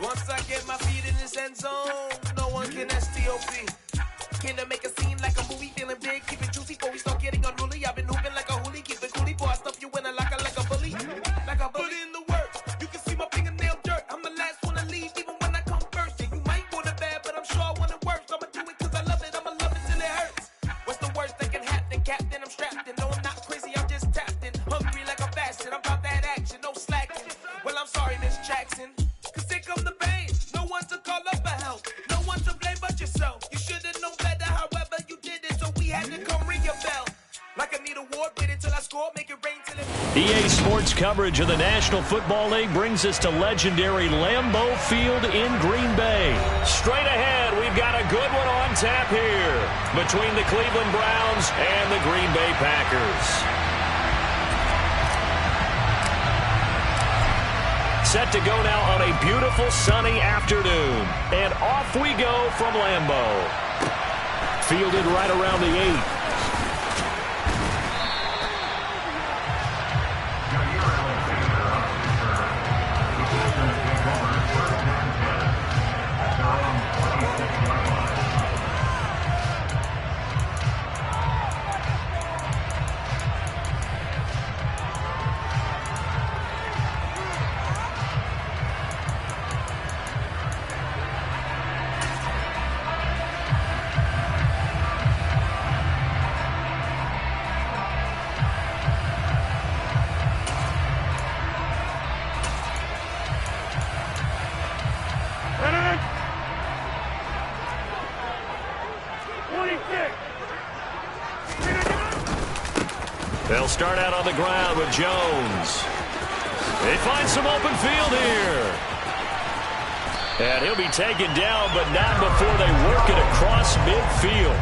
Once I get my feet in this end zone, no one can STOP. Can to make a scene like a movie, feeling big, keep it juicy before we start getting unruly. I've been hooping like a hoolie, keep it coolie before I stuff you in a locker like a bully. Like a bully. Put in the work, you can see my fingernail dirt. I'm the last one to leave, even when I come first. And you might want it bad, but I'm sure I want it worse. I'ma do it cause I love it, I'ma love it till it hurts. What's the worst that can happen, Captain? I'm strapped in, no I'm not crazy, I'm just tapped in. Hungry like I'm fasting, I'm about that action, no slacking. Well I'm sorry, Miss Jackson, cause here come the pain. No one to call up for help, no one to blame but yourself. You should've known better, however you did it, so we had to come ring your bell. Like I need a award, wait until I score, make it rain till it... EA Sports coverage of the National Football League brings us to legendary Lambeau Field in Green Bay. Straight ahead, we've got a good one on tap here between the Cleveland Browns and the Green Bay Packers. Set to go now on a beautiful sunny afternoon. And off we go from Lambeau. Fielded right around the 8. They'll start out on the ground with Jones. They find some open field here. And he'll be taken down, but not before they work it across midfield.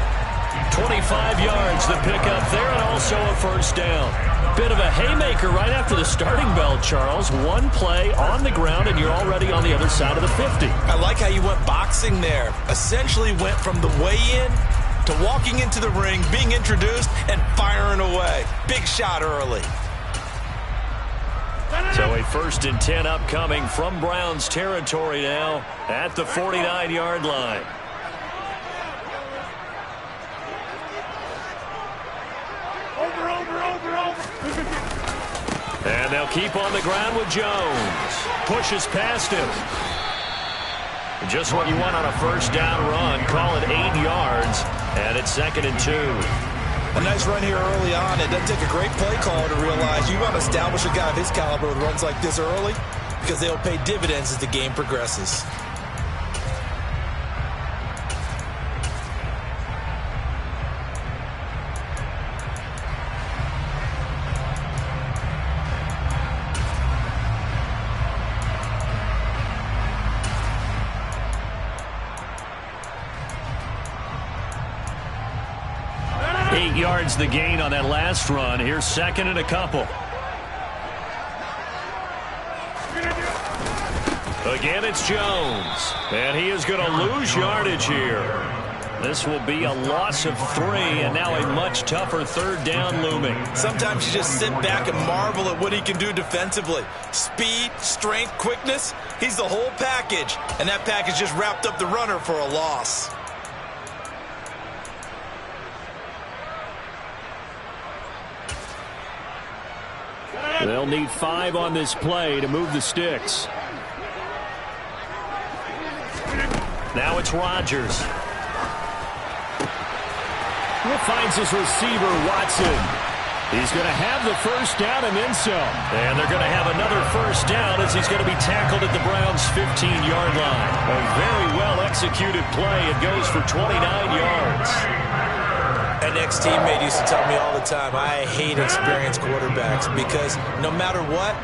25 yards the pickup there, and also a first down. Bit of a haymaker right after the starting bell, Charles. One play on the ground, and you're already on the other side of the 50. I like how you went boxing there. Essentially went from the weigh-in to walking into the ring, being introduced, and firing away. Big shot early. So a 1st and 10 upcoming from Browns territory now at the 49-yard line. And they'll keep on the ground with Jones. Pushes past him. Just what you want on a first down run. Call it 8 yards. And it's 2nd and 2. A nice run here early on. It doesn't take a great play caller to realize you want to establish a guy of his caliber with runs like this early because they'll pay dividends as the game progresses. Yards the gain on that last run. Here's 2nd and a couple. Again, it's Jones. And he is going to lose yardage here. This will be a loss of 3, and now a much tougher 3rd down looming. Sometimes you just sit back and marvel at what he can do defensively. Speed, strength, quickness. He's the whole package. And that package just wrapped up the runner for a loss. They'll need 5 on this play to move the sticks. Now it's Rodgers. He finds his receiver, Watson. He's going to have the first down and then some. And they're going to have another first down as he's going to be tackled at the Browns' 15-yard line. A very well-executed play. It goes for 29 yards. An ex-teammate used to tell me all the time, I hate experienced quarterbacks because no matter what,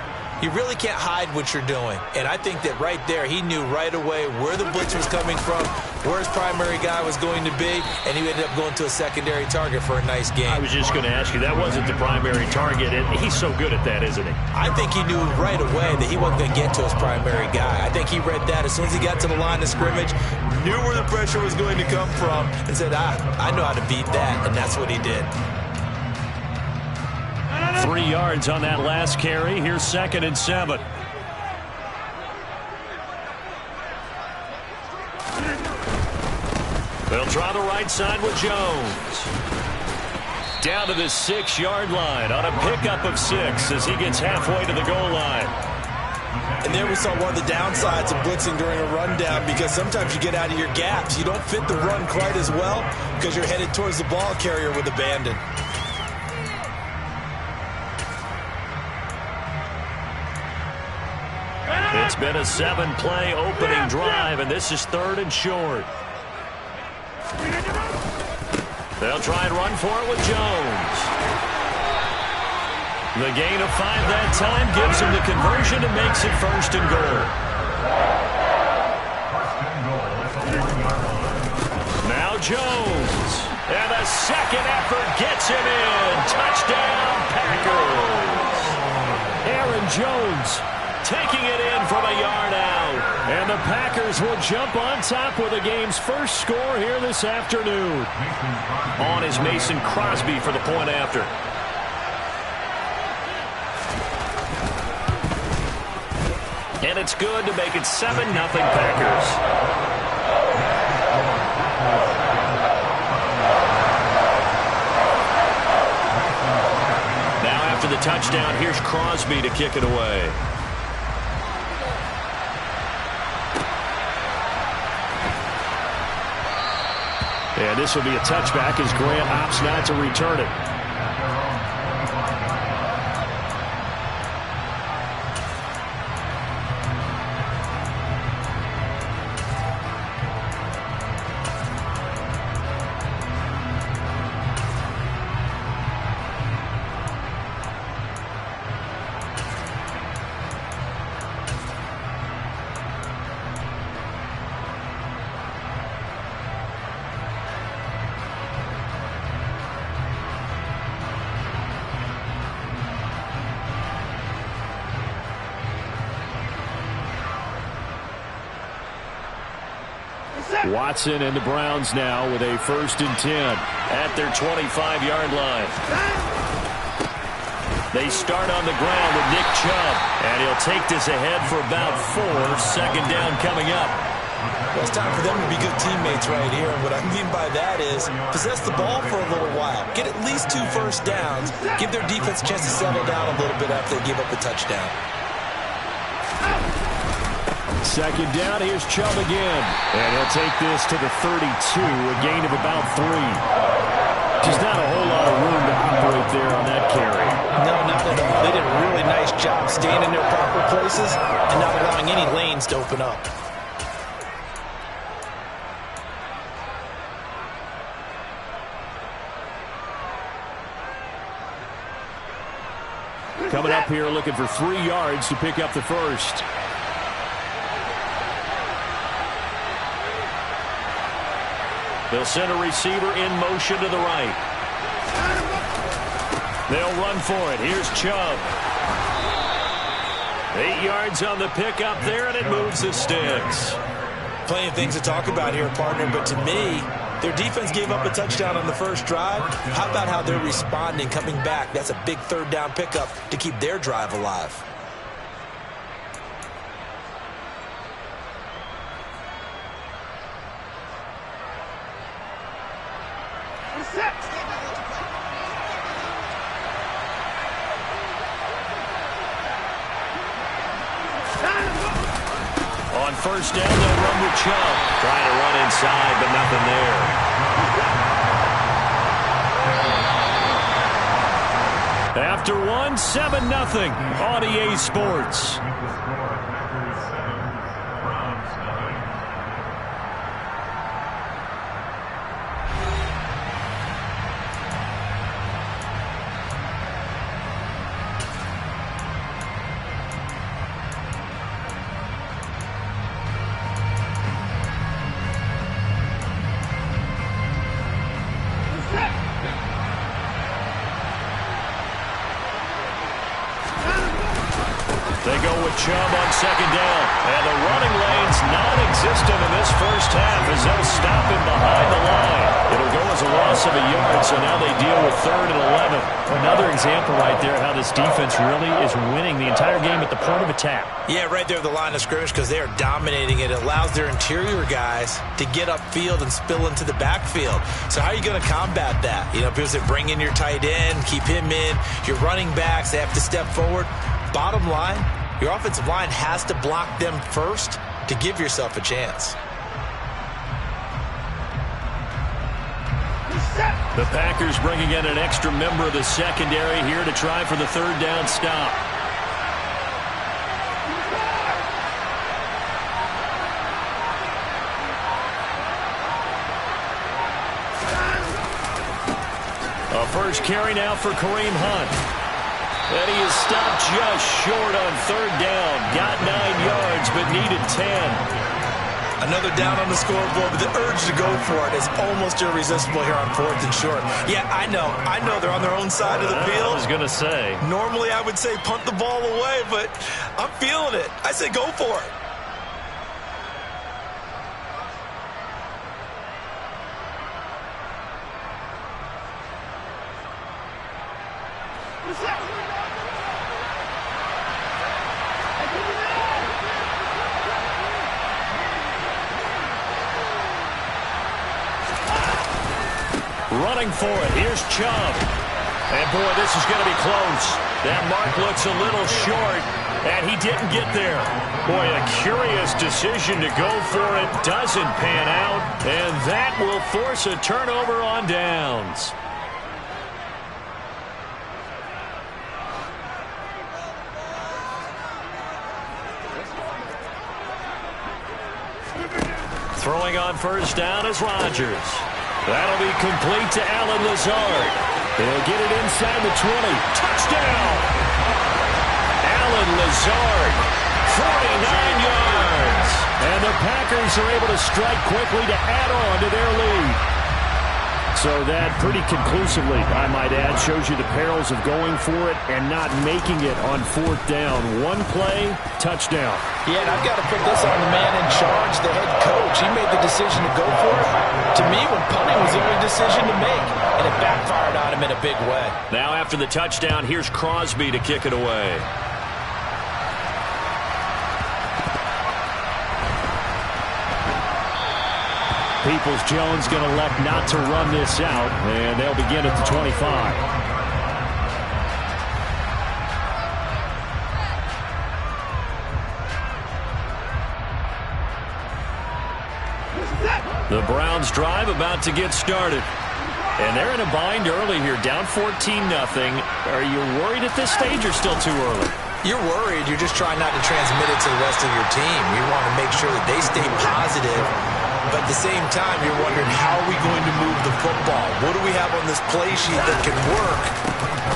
you really can't hide what you're doing. And I think that right there, he knew right away where the blitz was coming from, where his primary guy was going to be, and he ended up going to a secondary target for a nice game. I was just going to ask you, that wasn't the primary target, and he's so good at that, isn't he? I think he knew right away that he wasn't going to get to his primary guy. I think he read that as soon as he got to the line of scrimmage, knew where the pressure was going to come from, and said, I know how to beat that, and that's what he did. 3 yards on that last carry. Here's 2nd and 7. They'll try the right side with Jones. Down to the 6-yard line on a pickup of 6 as he gets halfway to the goal line. And there we saw one of the downsides of blitzing during a rundown because sometimes you get out of your gaps. You don't fit the run quite as well because you're headed towards the ball carrier with abandon. It's been a 7-play opening drive, and this is 3rd and short. They'll try and run for it with Jones. The gain of 5 that time gives him the conversion and makes it 1st and goal. Now Jones. And the second effort gets him in. Touchdown, Packers. Aaron Jones taking it in from a yard out. And the Packers will jump on top with the game's first score here this afternoon. On is Mason Crosby for the point after. And it's good to make it 7-0 Packers. Now after the touchdown, here's Crosby to kick it away. And this will be a touchback as Grant opts not to return it. Watson and the Browns now with a 1st and 10 at their 25-yard line. They start on the ground with Nick Chubb, and he'll take this ahead for about 4. 2nd down coming up. Well, it's time for them to be good teammates right here. And what I mean by that is possess the ball for a little while. Get at least 2 first downs. Give their defense a chance to settle down a little bit after they give up a touchdown. 2nd down, here's Chubb again. And he'll take this to the 32, a gain of about 3. Just not a whole lot of room to operate there on that carry. No, not at all. They did a really nice job staying in their proper places and not allowing any lanes to open up. Coming up here looking for 3 yards to pick up the 1st. They'll send a receiver in motion to the right. They'll run for it. Here's Chubb. 8 yards on the pickup there, and it moves the sticks. Plenty of things to talk about here, partner, but to me, their defense gave up a touchdown on the first drive. How about how they're responding, coming back? That's a big 3rd down pickup to keep their drive alive. On 1st down, they'll run with Chubb. Trying to run inside, but nothing there. After 1, 7-0 on EA Sports. They go with Chubb on 2nd down. And the running lane's non-existent in this first half as they'll stop him behind the line. It'll go as a loss of a yard, so now they deal with 3rd and 11. Another example right there how this defense really is winning the entire game at the point of attack. Yeah, right there at the line of scrimmage because they are dominating it. It allows their interior guys to get upfield and spill into the backfield. So how are you going to combat that? You know, people say bring in your tight end, keep him in. Your running backs, they have to step forward. Bottom line, your offensive line has to block them first to give yourself a chance. The Packers bringing in an extra member of the secondary here to try for the 3rd down stop. A first carry now for Kareem Hunt. And he is stopped just short on 3rd down. Got 9 yards, but needed 10. Another down on the scoreboard, but the urge to go for it is almost irresistible here on 4th and short. Yeah, I know they're on their own side of the field. I was going to say. Normally I would say punt the ball away, but I'm feeling it. I say go for it. Running for it. Here's Chubb. And, boy, this is going to be close. That mark looks a little short, and he didn't get there. Boy, a curious decision to go for it. Doesn't pan out, and that will force a turnover on downs. Throwing on 1st down is Rodgers. That'll be complete to Allen Lazard. He'll get it inside the 20. Touchdown! Allen Lazard, 49 yards. And the Packers are able to strike quickly to add on to their lead. So that pretty conclusively, I might add, shows you the perils of going for it and not making it on fourth down. One play, touchdown. Yeah, and I've got to put this on the man in charge, the head coach. He made the decision to go for it. To me, when punting was the only decision to make, and it backfired on him in a big way. Now after the touchdown, here's Crosby to kick it away. Peoples-Jones going to elect not to run this out, and they'll begin at the 25. The Browns drive about to get started. And they're in a bind early here, down 14-0. Are you worried at this stage or still too early? You're worried. You're just trying not to transmit it to the rest of your team. You want to make sure that they stay positive. But at the same time, you're wondering, how are we going to move the football? What do we have on this play sheet that can work?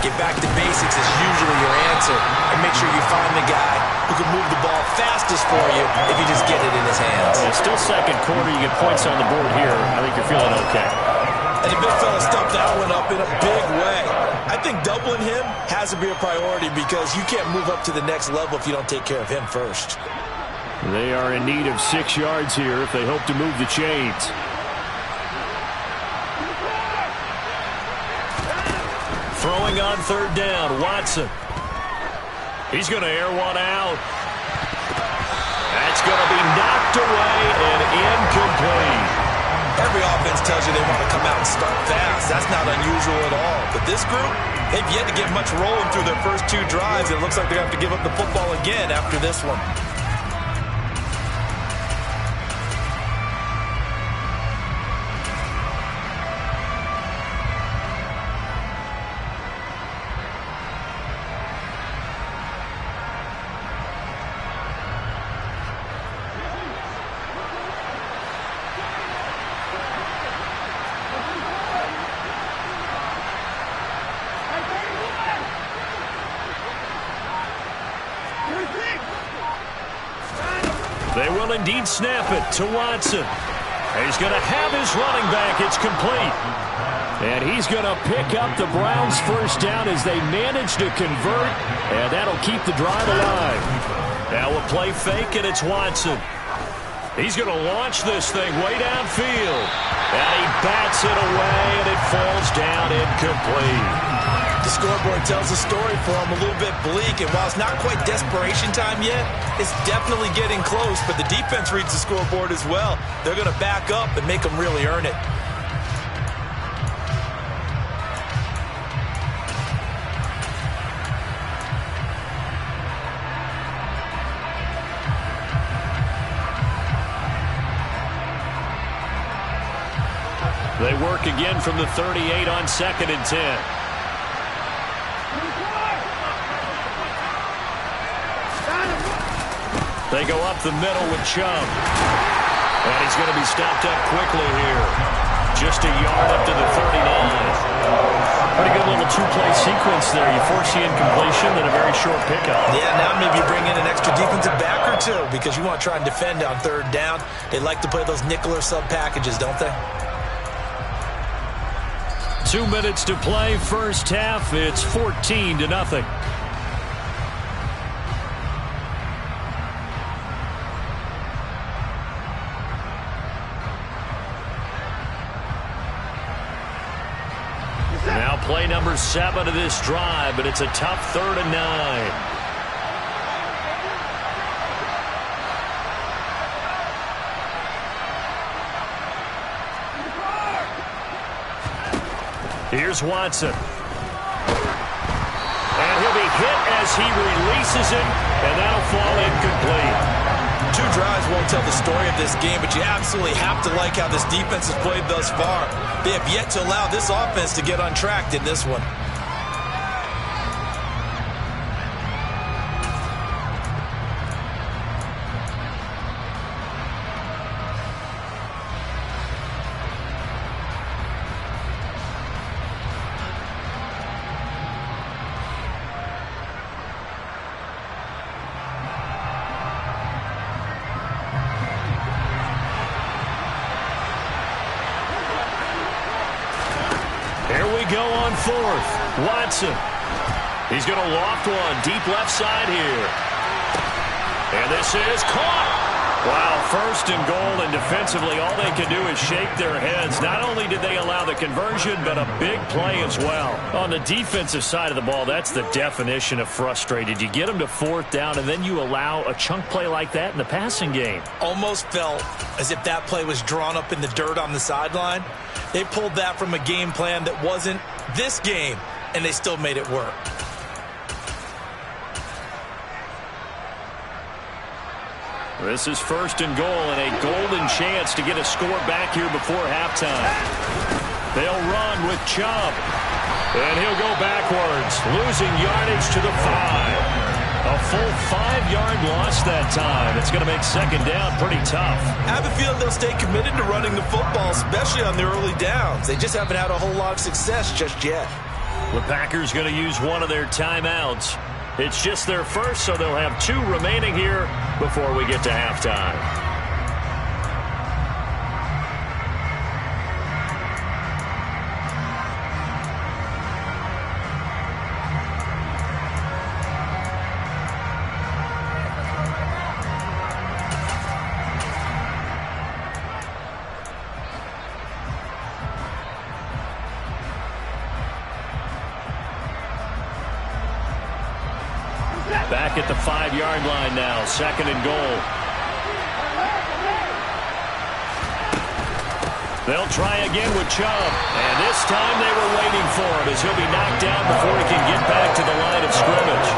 Get back to basics is usually your answer. And make sure you find the guy who can move the ball fastest for you if you just get it in his hands. It's still second quarter. You get points on the board here. I think you're feeling okay. And the big fella stuffed that one up in a big way. I think doubling him has to be a priority because you can't move up to the next level if you don't take care of him first. They are in need of 6 yards here if they hope to move the chains. Throwing on third down, Watson. He's going to air one out. That's going to be knocked away and incomplete. Every offense tells you they want to come out and start fast. That's not unusual at all. But this group, they've yet to get much rolling through their first 2 drives. It looks like they have to give up the football again after this one. They will indeed snap it to Watson. He's going to have his running back. It's complete. And he's going to pick up the Browns' first down as they manage to convert. And that'll keep the drive alive. Now a play fake, and it's Watson. He's going to launch this thing way downfield. And he bats it away, and it falls down incomplete. The scoreboard tells the story for him, a little bit bleak, and while it's not quite desperation time yet, it's definitely getting close, but the defense reads the scoreboard as well. They're going to back up and make them really earn it. They work again from the 38 on 2nd and 10. They go up the middle with Chubb. And he's going to be stopped up quickly here. Just a yard up to the 39. Pretty good little 2-play sequence there. You force the incompletion, then a very short pickup. Yeah, now maybe you bring in an extra defensive back or 2 because you want to try and defend on 3rd down. They like to play those nickel or sub packages, don't they? 2 minutes to play, first half. It's 14-0. Now play number 7 of this drive, but it's a tough 3rd and 9. Here's Watson. And he'll be hit as he releases it, and that'll fall incomplete. 2 drives won't tell the story of this game, but you absolutely have to like how this defense has played thus far. They have yet to allow this offense to get untracked in this one. go on fourth. Watson. He's going to loft one deep left side here. And this is caught. Wow, first and goal, and defensively all they can do is shake their heads. Not only did they allow the conversion, but a big play as well. On the defensive side of the ball, that's the definition of frustrated. You get them to fourth down, and then you allow a chunk play like that in the passing game. Almost felt as if that play was drawn up in the dirt on the sideline. They pulled that from a game plan that wasn't this game, and they still made it work. This is first and goal, and a golden chance to get a score back here before halftime. They'll run with Chubb, and he'll go backwards, losing yardage to the 5. A full 5-yard loss that time. It's going to make second down pretty tough. I have a feeling they'll stay committed to running the football, especially on the early downs. They just haven't had a whole lot of success just yet. The Packers going to use one of their timeouts. It's just their first, so they'll have 2 remaining here before we get to halftime. Back at the 5-yard line now, second and goal. They'll try again with Chubb, and this time they were waiting for him as he'll be knocked down before he can get back to the line of scrimmage.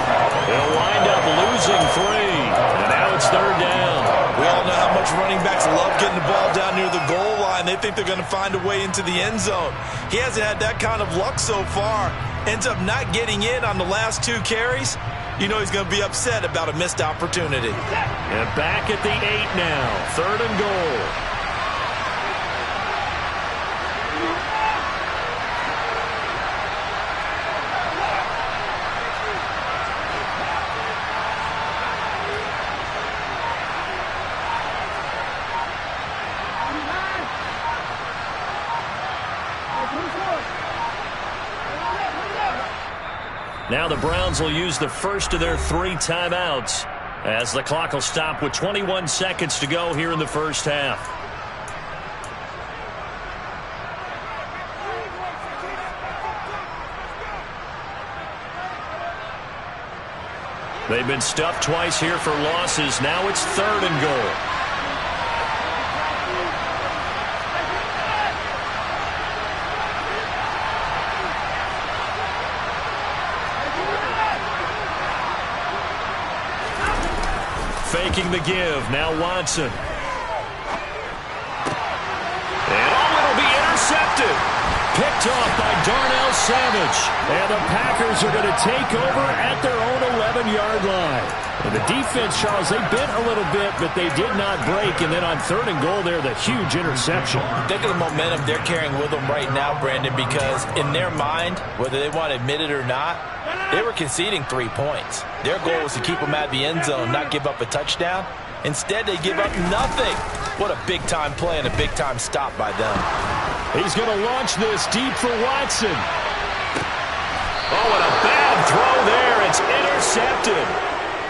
He'll wind up losing 3, and now it's third down. We all know how much running backs love getting the ball down near the goal line. They think they're going to find a way into the end zone. He hasn't had that kind of luck so far. Ends up not getting in on the last 2 carries. You know he's going to be upset about a missed opportunity. And back at the 8 now, third and goal. Now the Browns will use the first of their 3 timeouts as the clock will stop with 21 seconds to go here in the first half. They've been stuffed twice here for losses. Now it's third and goal. Faking the give. Now Watson. And it'll be intercepted. Picked off by Darnell Savage. And the Packers are going to take over at their own 11-yard line. And the defense, Charles, they bent a little bit, but they did not break. And then on third and goal there, the huge interception. Think of the momentum they're carrying with them right now, Brandon, because in their mind, whether they want to admit it or not, they were conceding 3 points. Their goal was to keep them out of the end zone, not give up a touchdown. Instead, they give up nothing. What a big-time play and a big-time stop by them. He's going to launch this deep for Watson. Oh, and a bad throw there. It's intercepted.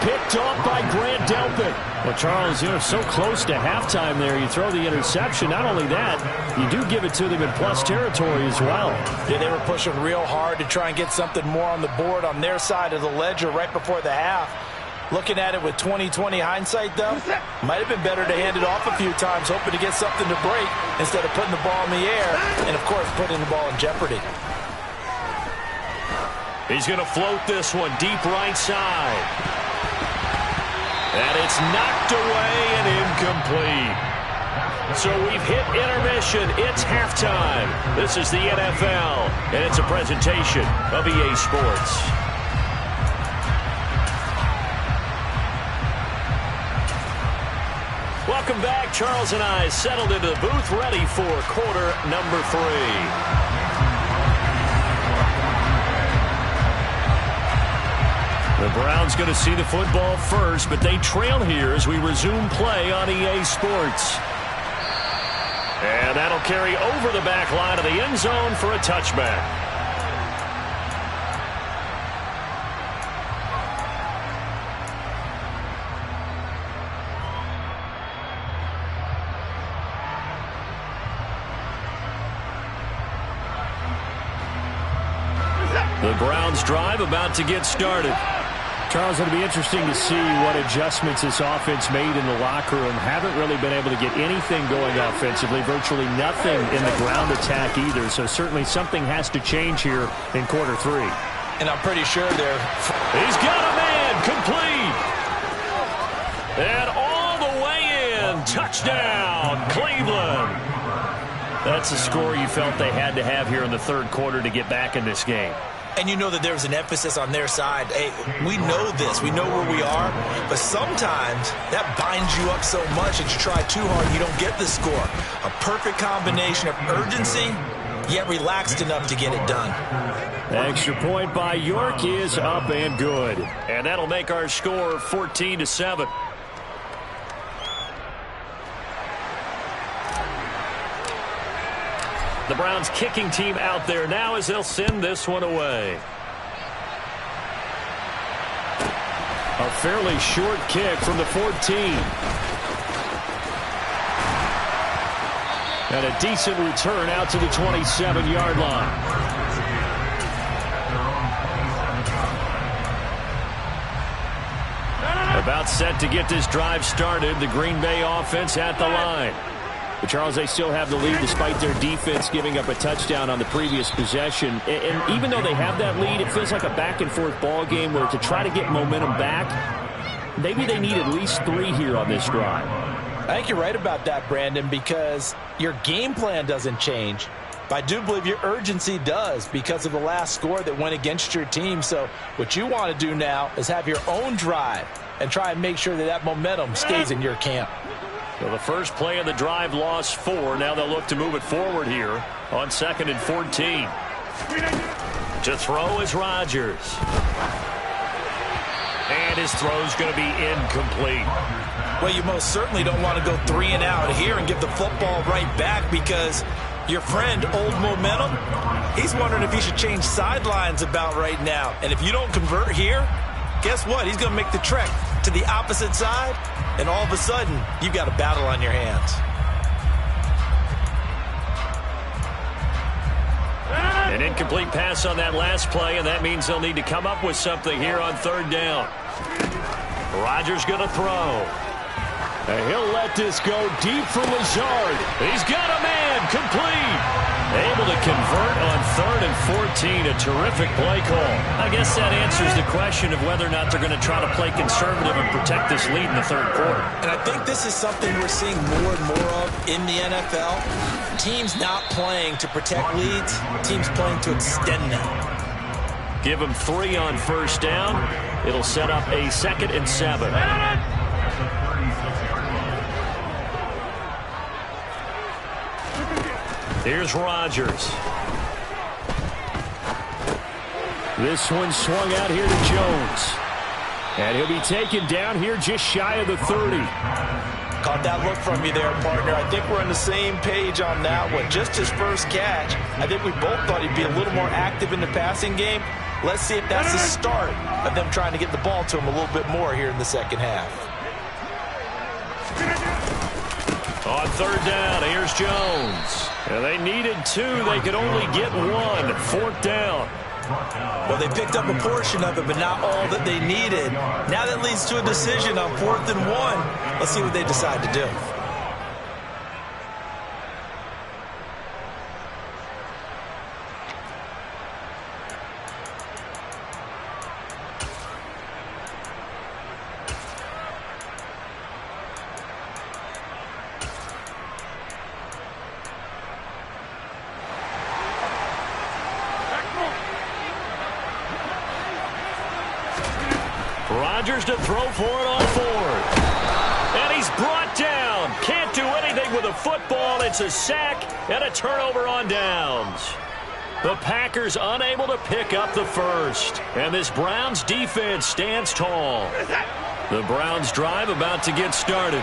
Picked off by Grant Delpit. Well, Charles, you're so close to halftime there. You throw the interception. Not only that, you do give it to them in plus territory as well. Yeah, they were pushing real hard to try and get something more on the board on their side of the ledger right before the half. Looking at it with 20/20 hindsight, though, might have been better to hand it off a few times, hoping to get something to break instead of putting the ball in the air and, of course, putting the ball in jeopardy. He's going to float this one deep right side. And it's knocked away and incomplete. So we've hit intermission. It's halftime. This is the NFL, and it's a presentation of EA Sports. Welcome back. Charles and I settled into the booth, ready for quarter number 3. The Browns going to see the football first, but they trail here as we resume play on EA Sports. And that'll carry over the back line of the end zone for a touchback. The Browns drive about to get started. Charles, it'll be interesting to see what adjustments this offense made in the locker room. Haven't really been able to get anything going offensively, virtually nothing in the ground attack either. So certainly something has to change here in quarter 3. And I'm pretty sure He's got a man complete. And all the way in. Touchdown, Cleveland. That's a score you felt they had to have here in the third quarter to get back in this game. And you know that there was an emphasis on their side. Hey, we know this. We know where we are. But sometimes that binds you up so much that you try too hard, you don't get the score. A perfect combination of urgency, yet relaxed enough to get it done. Extra point by York is up and good. And that'll make our score 14-7. The Browns kicking team out there now as they'll send this one away. A fairly short kick from the 14. And a decent return out to the 27-yard line. About set to get this drive started. The Green Bay offense at the line. But Charles, they still have the lead despite their defense giving up a touchdown on the previous possession. And even though they have that lead, it feels like a back-and-forth ball game where to try to get momentum back, maybe they need at least 3 here on this drive. I think you're right about that, Brandon, because your game plan doesn't change. But I do believe your urgency does because of the last score that went against your team. So what you want to do now is have your own drive and try and make sure that that momentum stays in your camp. So the first play of the drive lost 4. Now they'll look to move it forward here on 2nd and 14. To throw is Rodgers. And his throw's going to be incomplete. Well, you most certainly don't want to go 3 and out here and give the football right back because your friend, Old Momentum, he's wondering if he should change sidelines about right now. And if you don't convert here, guess what? He's going to make the trek to the opposite side, and all of a sudden, you've got a battle on your hands. An incomplete pass on that last play, and that means they'll need to come up with something here on 3rd down. Rodgers going to throw. And he'll let this go deep for Lazard. He's got a man complete. Able to convert on 3rd and 14. A terrific play call. I guess that answers the question of whether or not they're going to try to play conservative and protect this lead in the 3rd quarter. And I think this is something we're seeing more and more of in the NFL. Teams not playing to protect leads, teams playing to extend them. Give them 3 on 1st down. It'll set up a 2nd and 7. Here's Rodgers. This one swung out here to Jones. And he'll be taken down here just shy of the 30. Caught that look from you there, partner. I think we're on the same page on that one. Just his first catch. I think we both thought he'd be a little more active in the passing game. Let's see if that's the start of them trying to get the ball to him a little bit more here in the second half. On 3rd down, here's Jones. And they needed 2. They could only get 1. 4th down. Well, they picked up a portion of it, but not all that they needed. Now that leads to a decision on 4th and 1. Let's see what they decide to do. Rodgers to throw for it on 4th. And he's brought down. Can't do anything with a football. It's a sack and a turnover on downs. The Packers unable to pick up the first. And this Browns defense stands tall. The Browns drive about to get started.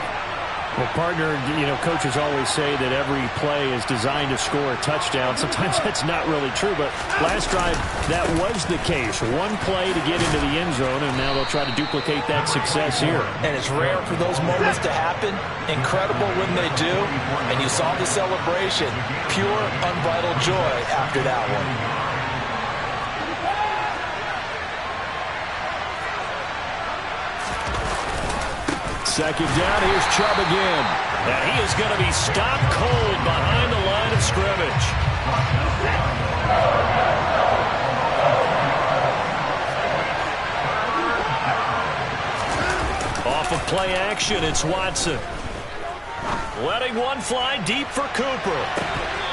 Well, partner, you know, coaches always say that every play is designed to score a touchdown. Sometimes that's not really true, but last drive, that was the case. One play to get into the end zone, and now they'll try to duplicate that success here. And it's rare for those moments to happen. Incredible when they do. And you saw the celebration. Pure, unbridled joy after that one. Second down, here's Chubb again. And he is going to be stopped cold behind the line of scrimmage. Off of play action, it's Watson. Letting one fly deep for Cooper.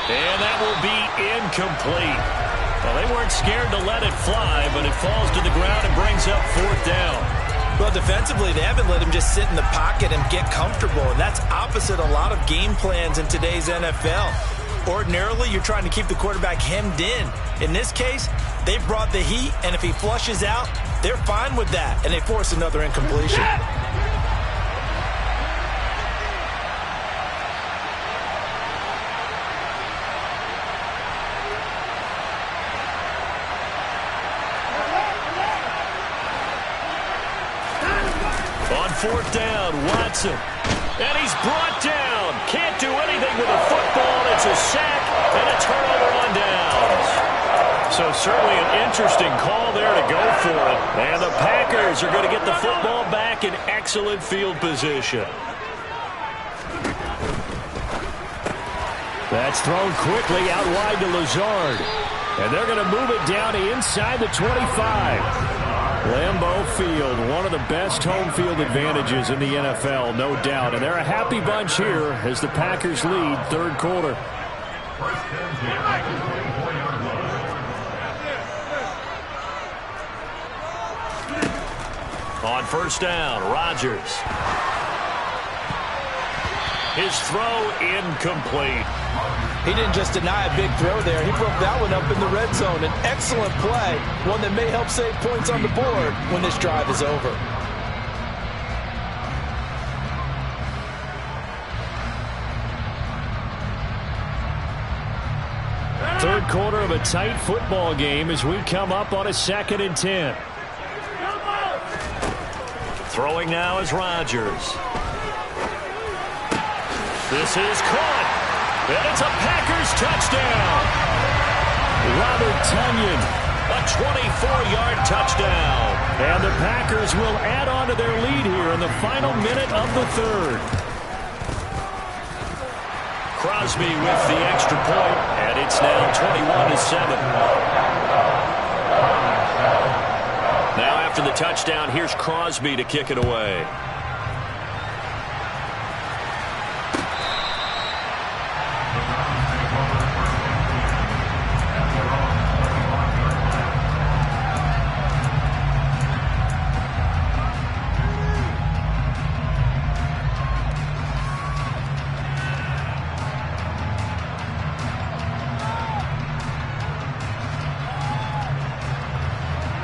And that will be incomplete. Well, they weren't scared to let it fly, but it falls to the ground and brings up fourth down. Well, defensively, they haven't let him just sit in the pocket and get comfortable, and that's opposite a lot of game plans in today's NFL. Ordinarily, you're trying to keep the quarterback hemmed in. In this case, they brought the heat, and if he flushes out, they're fine with that, and they force another incompletion. Fourth down, Watson. And he's brought down. Can't do anything with a football. It's a sack and a turnover on downs. So certainly an interesting call there to go for it. And the Packers are going to get the football back in excellent field position. That's thrown quickly out wide to Lazard. And they're going to move it down to inside the 25. Lambeau Field, one of the best home field advantages in the NFL, no doubt. And they're a happy bunch here as the Packers lead third quarter. On first down, Rodgers. His throw incomplete. He didn't just deny a big throw there. He broke that one up in the red zone. An excellent play, one that may help save points on the board when this drive is over. Third quarter of a tight football game as we come up on a 2nd and 10. Throwing now is Rodgers. This is caught. And it's a Packers touchdown. Robert Tonyan. A 24-yard touchdown. And the Packers will add on to their lead here in the final minute of the third. Crosby with the extra point, and it's now 21-7. Now after the touchdown, here's Crosby to kick it away.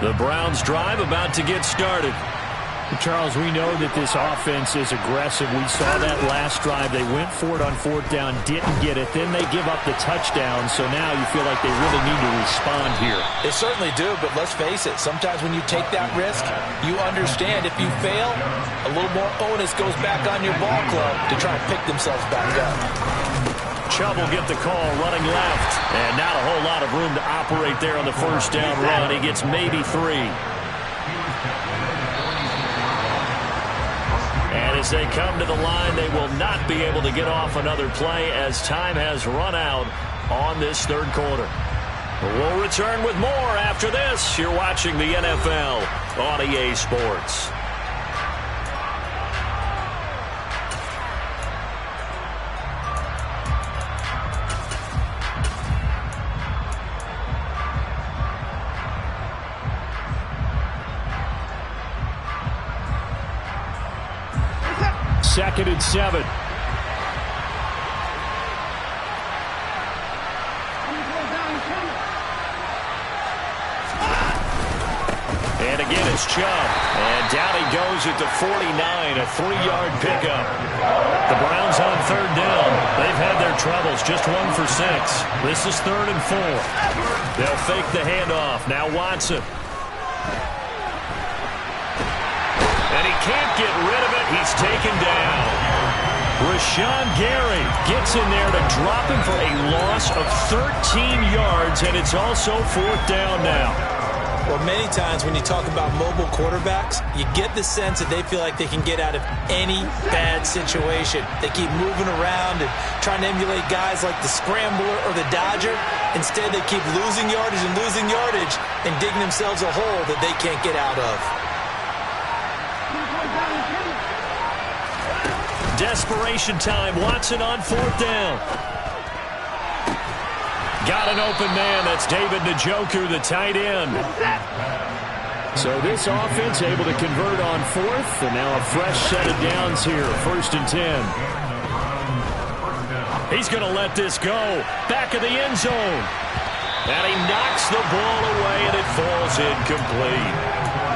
The Browns drive about to get started. Charles, we know that this offense is aggressive. We saw that last drive. They went for it on fourth down, didn't get it. Then they give up the touchdown. So now you feel like they really need to respond here. They certainly do, but let's face it. Sometimes when you take that risk, you understand if you fail, a little more onus goes back on your ball club to try and pick themselves back up. Chubb will get the call running left. And not a whole lot of room to operate there on the first down run. He gets maybe 3. And as they come to the line, they will not be able to get off another play as time has run out on this third quarter. We'll return with more after this. You're watching the NFL on EA Sports. Second and 7. And again, it's Chubb. And down he goes at the 49, a 3-yard pickup. The Browns on third down. They've had their troubles, just 1 for 6. This is 3rd and 4. They'll fake the handoff. Now Watson. And he can't get rid of it. He's taken down. Rashawn Gary gets in there to drop him for a loss of 13 yards, and it's also 4th down now. Well, many times when you talk about mobile quarterbacks, you get the sense that they feel like they can get out of any bad situation. They keep moving around and trying to emulate guys like the scrambler or the dodger. Instead, they keep losing yardage and digging themselves a hole that they can't get out of. Desperation time. Watson on 4th down. Got an open man. That's David Njoku, the tight end. So this offense able to convert on 4th, and now a fresh set of downs here. 1st and 10. He's going to let this go. Back of the end zone. And he knocks the ball away, and it falls incomplete.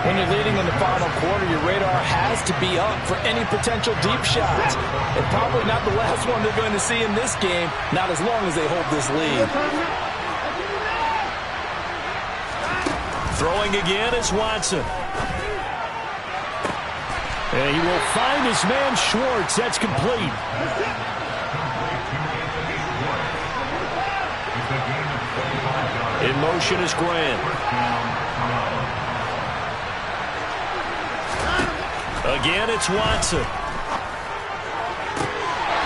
When you're leading in the final quarter, your radar has to be up for any potential deep shots. And probably not the last one they're going to see in this game, not as long as they hold this lead. Throwing again is Watson. And he will find his man Schwartz. That's complete. In motion is Grant. Again, it's Watson.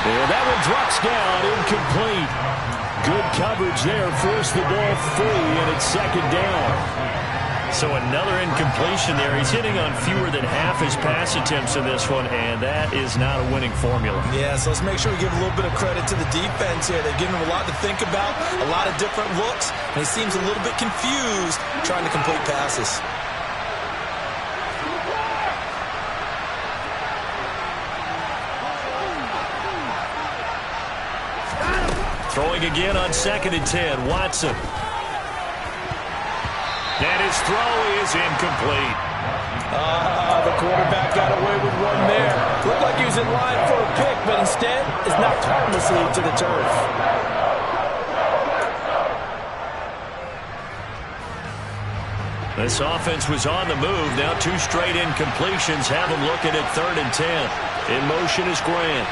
And that one drops down, incomplete. Good coverage there, forced the ball free, and it's 2nd down. So another incompletion there. He's hitting on fewer than half his pass attempts in this one, and that is not a winning formula. Yeah, so let's make sure we give a little bit of credit to the defense here. They've given him a lot to think about, a lot of different looks, and he seems a little bit confused trying to complete passes. Throwing again on 2nd and 10. Watson. And his throw is incomplete. The quarterback got away with one there. Looked like he was in line for a pick, but instead is knocked harmlessly to the turf. This offense was on the move. Now 2 straight incompletions have them looking at 3rd and 10. In motion is Grant.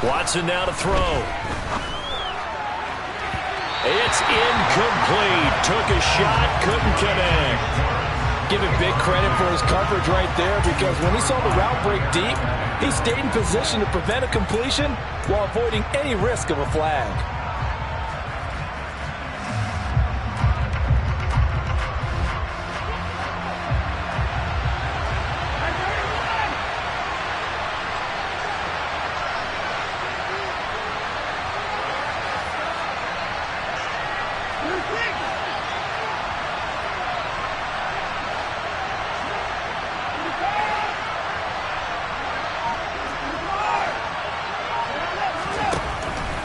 Watson now to throw. It's incomplete. Took a shot, couldn't connect. Give him big credit for his coverage right there, because when he saw the route break deep, he stayed in position to prevent a completion while avoiding any risk of a flag.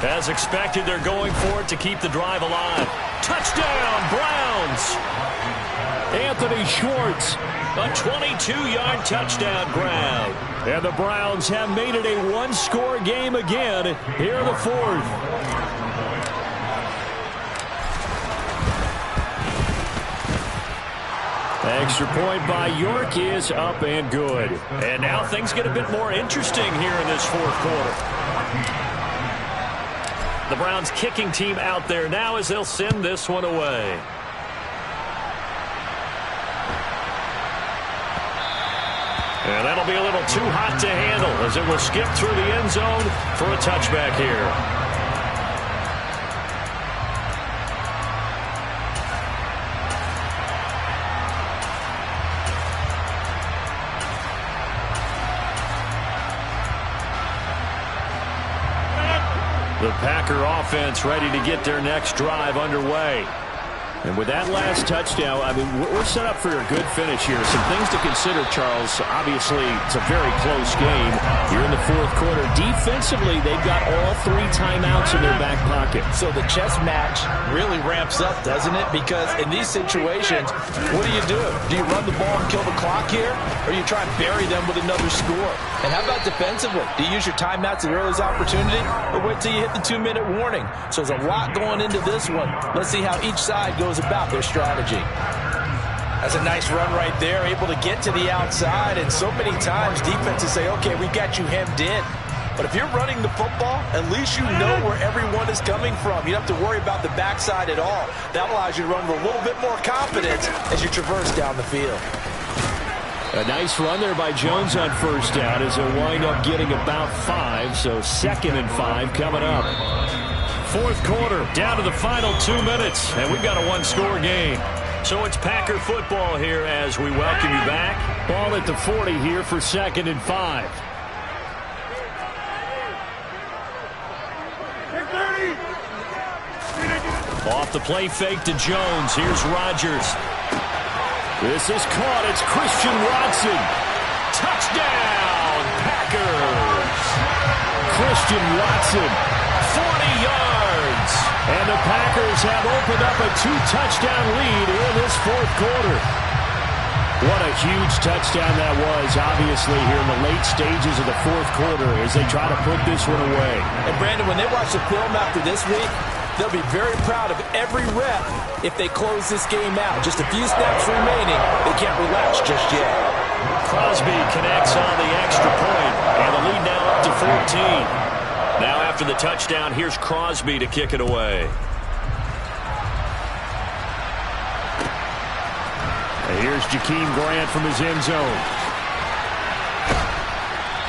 As expected, they're going for it to keep the drive alive. Touchdown, Browns! Anthony Schwartz. A 22-yard touchdown grab. And the Browns have made it a 1-score game again here in the 4th. Extra point by York is up and good. And now things get a bit more interesting here in this 4th quarter. The Browns kicking team out there now as they'll send this one away. And that'll be a little too hot to handle as it will skip through the end zone for a touchback here. The Packer offense ready to get their next drive underway. And with that last touchdown, I mean, we're set up for a good finish here. Some things to consider, Charles. Obviously, it's a very close game here in the 4th quarter. Defensively, they've got all 3 timeouts in their back pocket. So the chess match really ramps up, doesn't it? Because in these situations, what do you do? Do you run the ball and kill the clock here? Or you try and bury them with another score? And how about defensively? Do you use your timeouts at the earliest opportunity? Or wait till you hit the 2-minute warning? So there's a lot going into this one. Let's see how each side goes about their strategy. That's a nice run right there, able to get to the outside, and so many times defenses say, okay, we've got you hemmed in. But if you're running the football, at least you know where everyone is coming from. You don't have to worry about the backside at all. That allows you to run with a little bit more confidence as you traverse down the field. A nice run there by Jones on first down as they wind up getting about 5, so 2nd and 5 coming up. Fourth quarter, down to the final 2 minutes, and we've got a one-score game. So it's Packer football here as we welcome you back. Ball at the 40 here for 2nd and 5. Off the play fake to Jones. Here's Rodgers. This is caught. It's Christian Watson. Touchdown, Packers. Christian Watson. 40 yards. And the Packers have opened up a 2-touchdown lead in this fourth quarter. What a huge touchdown that was, obviously, here in the late stages of the fourth quarter as they try to put this one away. And, Brandon, when they watch the film after this week, they'll be very proud of every rep if they close this game out. Just a few snaps remaining. They can't relax just yet. Crosby connects on the extra point, and the lead now up to 14. Now after the touchdown, here's Crosby to kick it away. And here's Jakeem Grant from his end zone.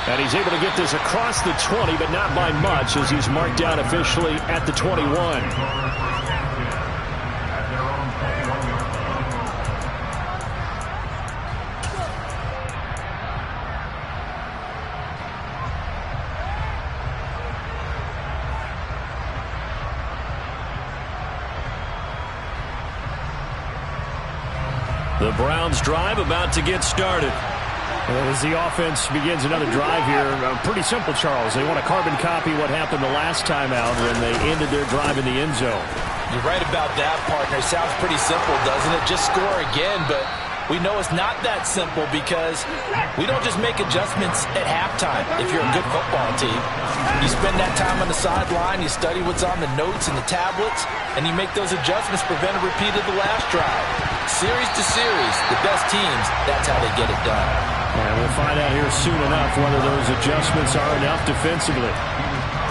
And he's able to get this across the 20, but not by much as he's marked down officially at the 21. The Browns drive about to get started. As the offense begins another drive here, pretty simple, Charles. They want to carbon copy what happened the last time out when they ended their drive in the end zone. You're right about that, partner. Sounds pretty simple, doesn't it? Just score again, but we know it's not that simple because we don't just make adjustments at halftime if you're a good football team. You spend that time on the sideline, you study what's on the notes and the tablets, and you make those adjustments to prevent a repeat of the last drive. Series to series, the best teams, that's how they get it done. And we'll find out here soon enough whether those adjustments are enough defensively.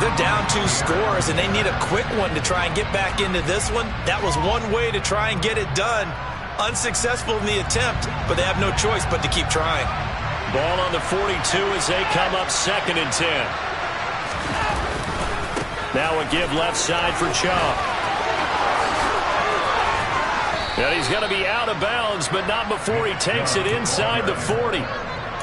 They're down 2 scores, and they need a quick one to try and get back into this one. That was one way to try and get it done. Unsuccessful in the attempt, but they have no choice but to keep trying. Ball on the 42 as they come up 2nd and 10. Now a give left side for Chubb. And he's going to be out of bounds, but not before he takes it inside the 40.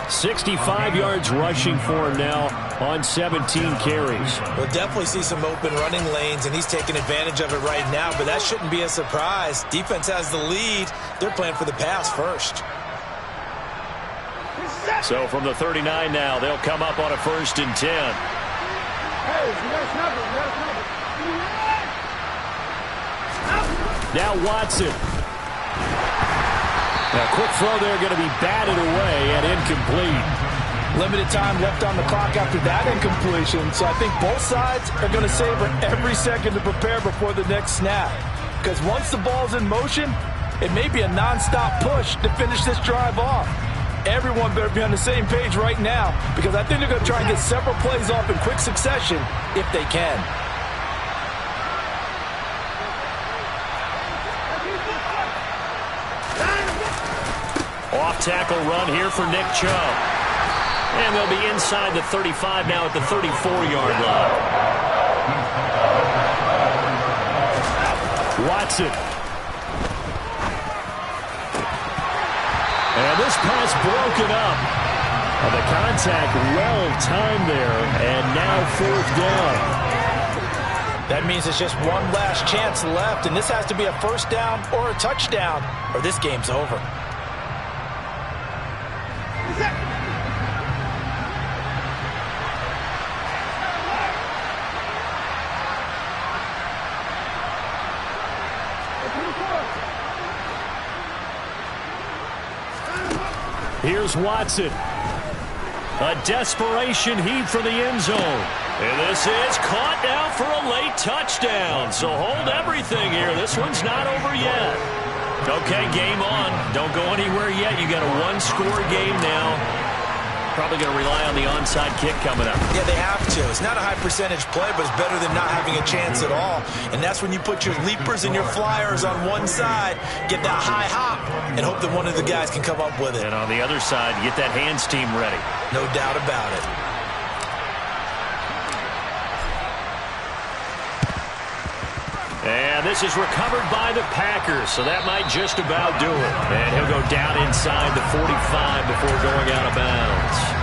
65 yards rushing for him now on 17 carries. We'll definitely see some open running lanes, and he's taking advantage of it right now, but that shouldn't be a surprise. Defense has the lead. They're playing for the pass first. So from the 39 now, they'll come up on a 1st and 10. Hey, you got to snap it. You got to snap it. Now Watson. A quick throw there going to be batted away and incomplete. Limited time left on the clock after that incompletion, so I think both sides are going to savor every second to prepare before the next snap. Because once the ball's in motion, it may be a nonstop push to finish this drive off. Everyone better be on the same page right now because I think they're going to try and get several plays off in quick succession if they can. Off-tackle run here for Nick Chubb. And they'll be inside the 35 now at the 34-yard line. Watson. And this pass broken up. And the contact well-timed there, and now 4th down. That means it's just one last chance left, and this has to be a 1st down or a touchdown, or this game's over. Here's Watson. A desperation heave for the end zone. And this is caught now for a late touchdown. So hold everything here. This one's not over yet. Okay, game on. Don't go anywhere yet. You got a 1-score game now. Probably going to rely on the onside kick coming up. Yeah, they have to. It's not a high percentage play, but it's better than not having a chance at all. And that's when you put your leapers and your flyers on one side, get that high hop, and hope that one of the guys can come up with it. And on the other side, get that hands team ready. No doubt about it. And this is recovered by the Packers, so that might just about do it. And he'll go down inside the 45 before going out of bounds.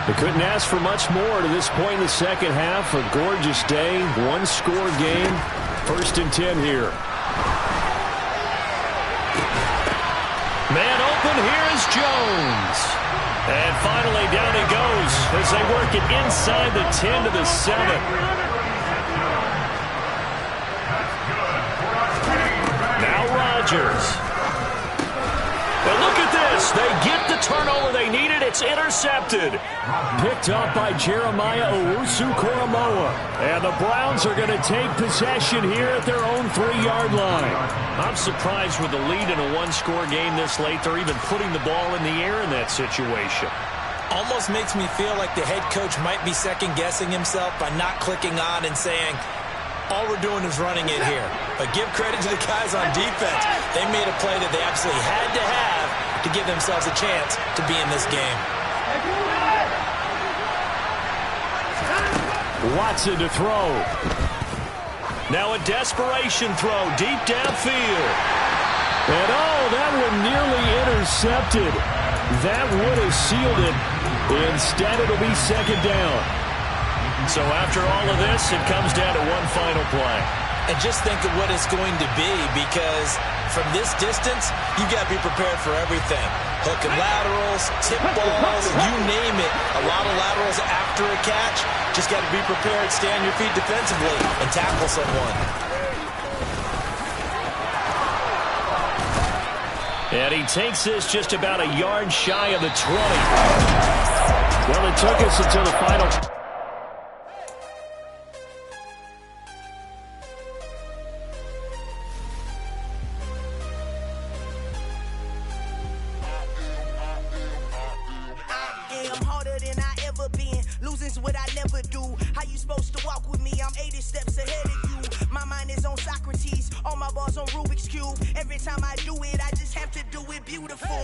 They couldn't ask for much more to this point in the second half. A gorgeous day, one-score game. 1st and 10 here. Man open, here is Jones. And finally down he goes as they work it inside the 10 to the 7. Now Rodgers. And look at this. They get the turnover they needed. It's intercepted. Picked up by Jeremiah Owusu-Koramoah. And the Browns are going to take possession here at their own 3-yard line. I'm surprised with the lead in a one-score game this late. They're even putting the ball in the air in that situation. Almost makes me feel like the head coach might be second-guessing himself by not clicking on and saying, all we're doing is running it here. But give credit to the guys on defense. They made a play that they absolutely had to have to give themselves a chance to be in this game. Watson to throw. Now a desperation throw deep downfield. And that one nearly intercepted. That would have sealed it. Instead, it'll be 2nd down. So after all of this, it comes down to one final play. And just think of what it's going to be, because from this distance, you've got to be prepared for everything. Hook and laterals, tip balls, you name it. A lot of laterals after a catch. Just got to be prepared, stay on your feet defensively, and tackle someone. And he takes this just about a yard shy of the 20. Well, it took us until the final... Losing's what I never do. How you supposed to walk with me? I'm 80 steps ahead of you. My mind is on Socrates. All my bars on Rubik's Cube. Every time I do it, I just have to do it beautiful.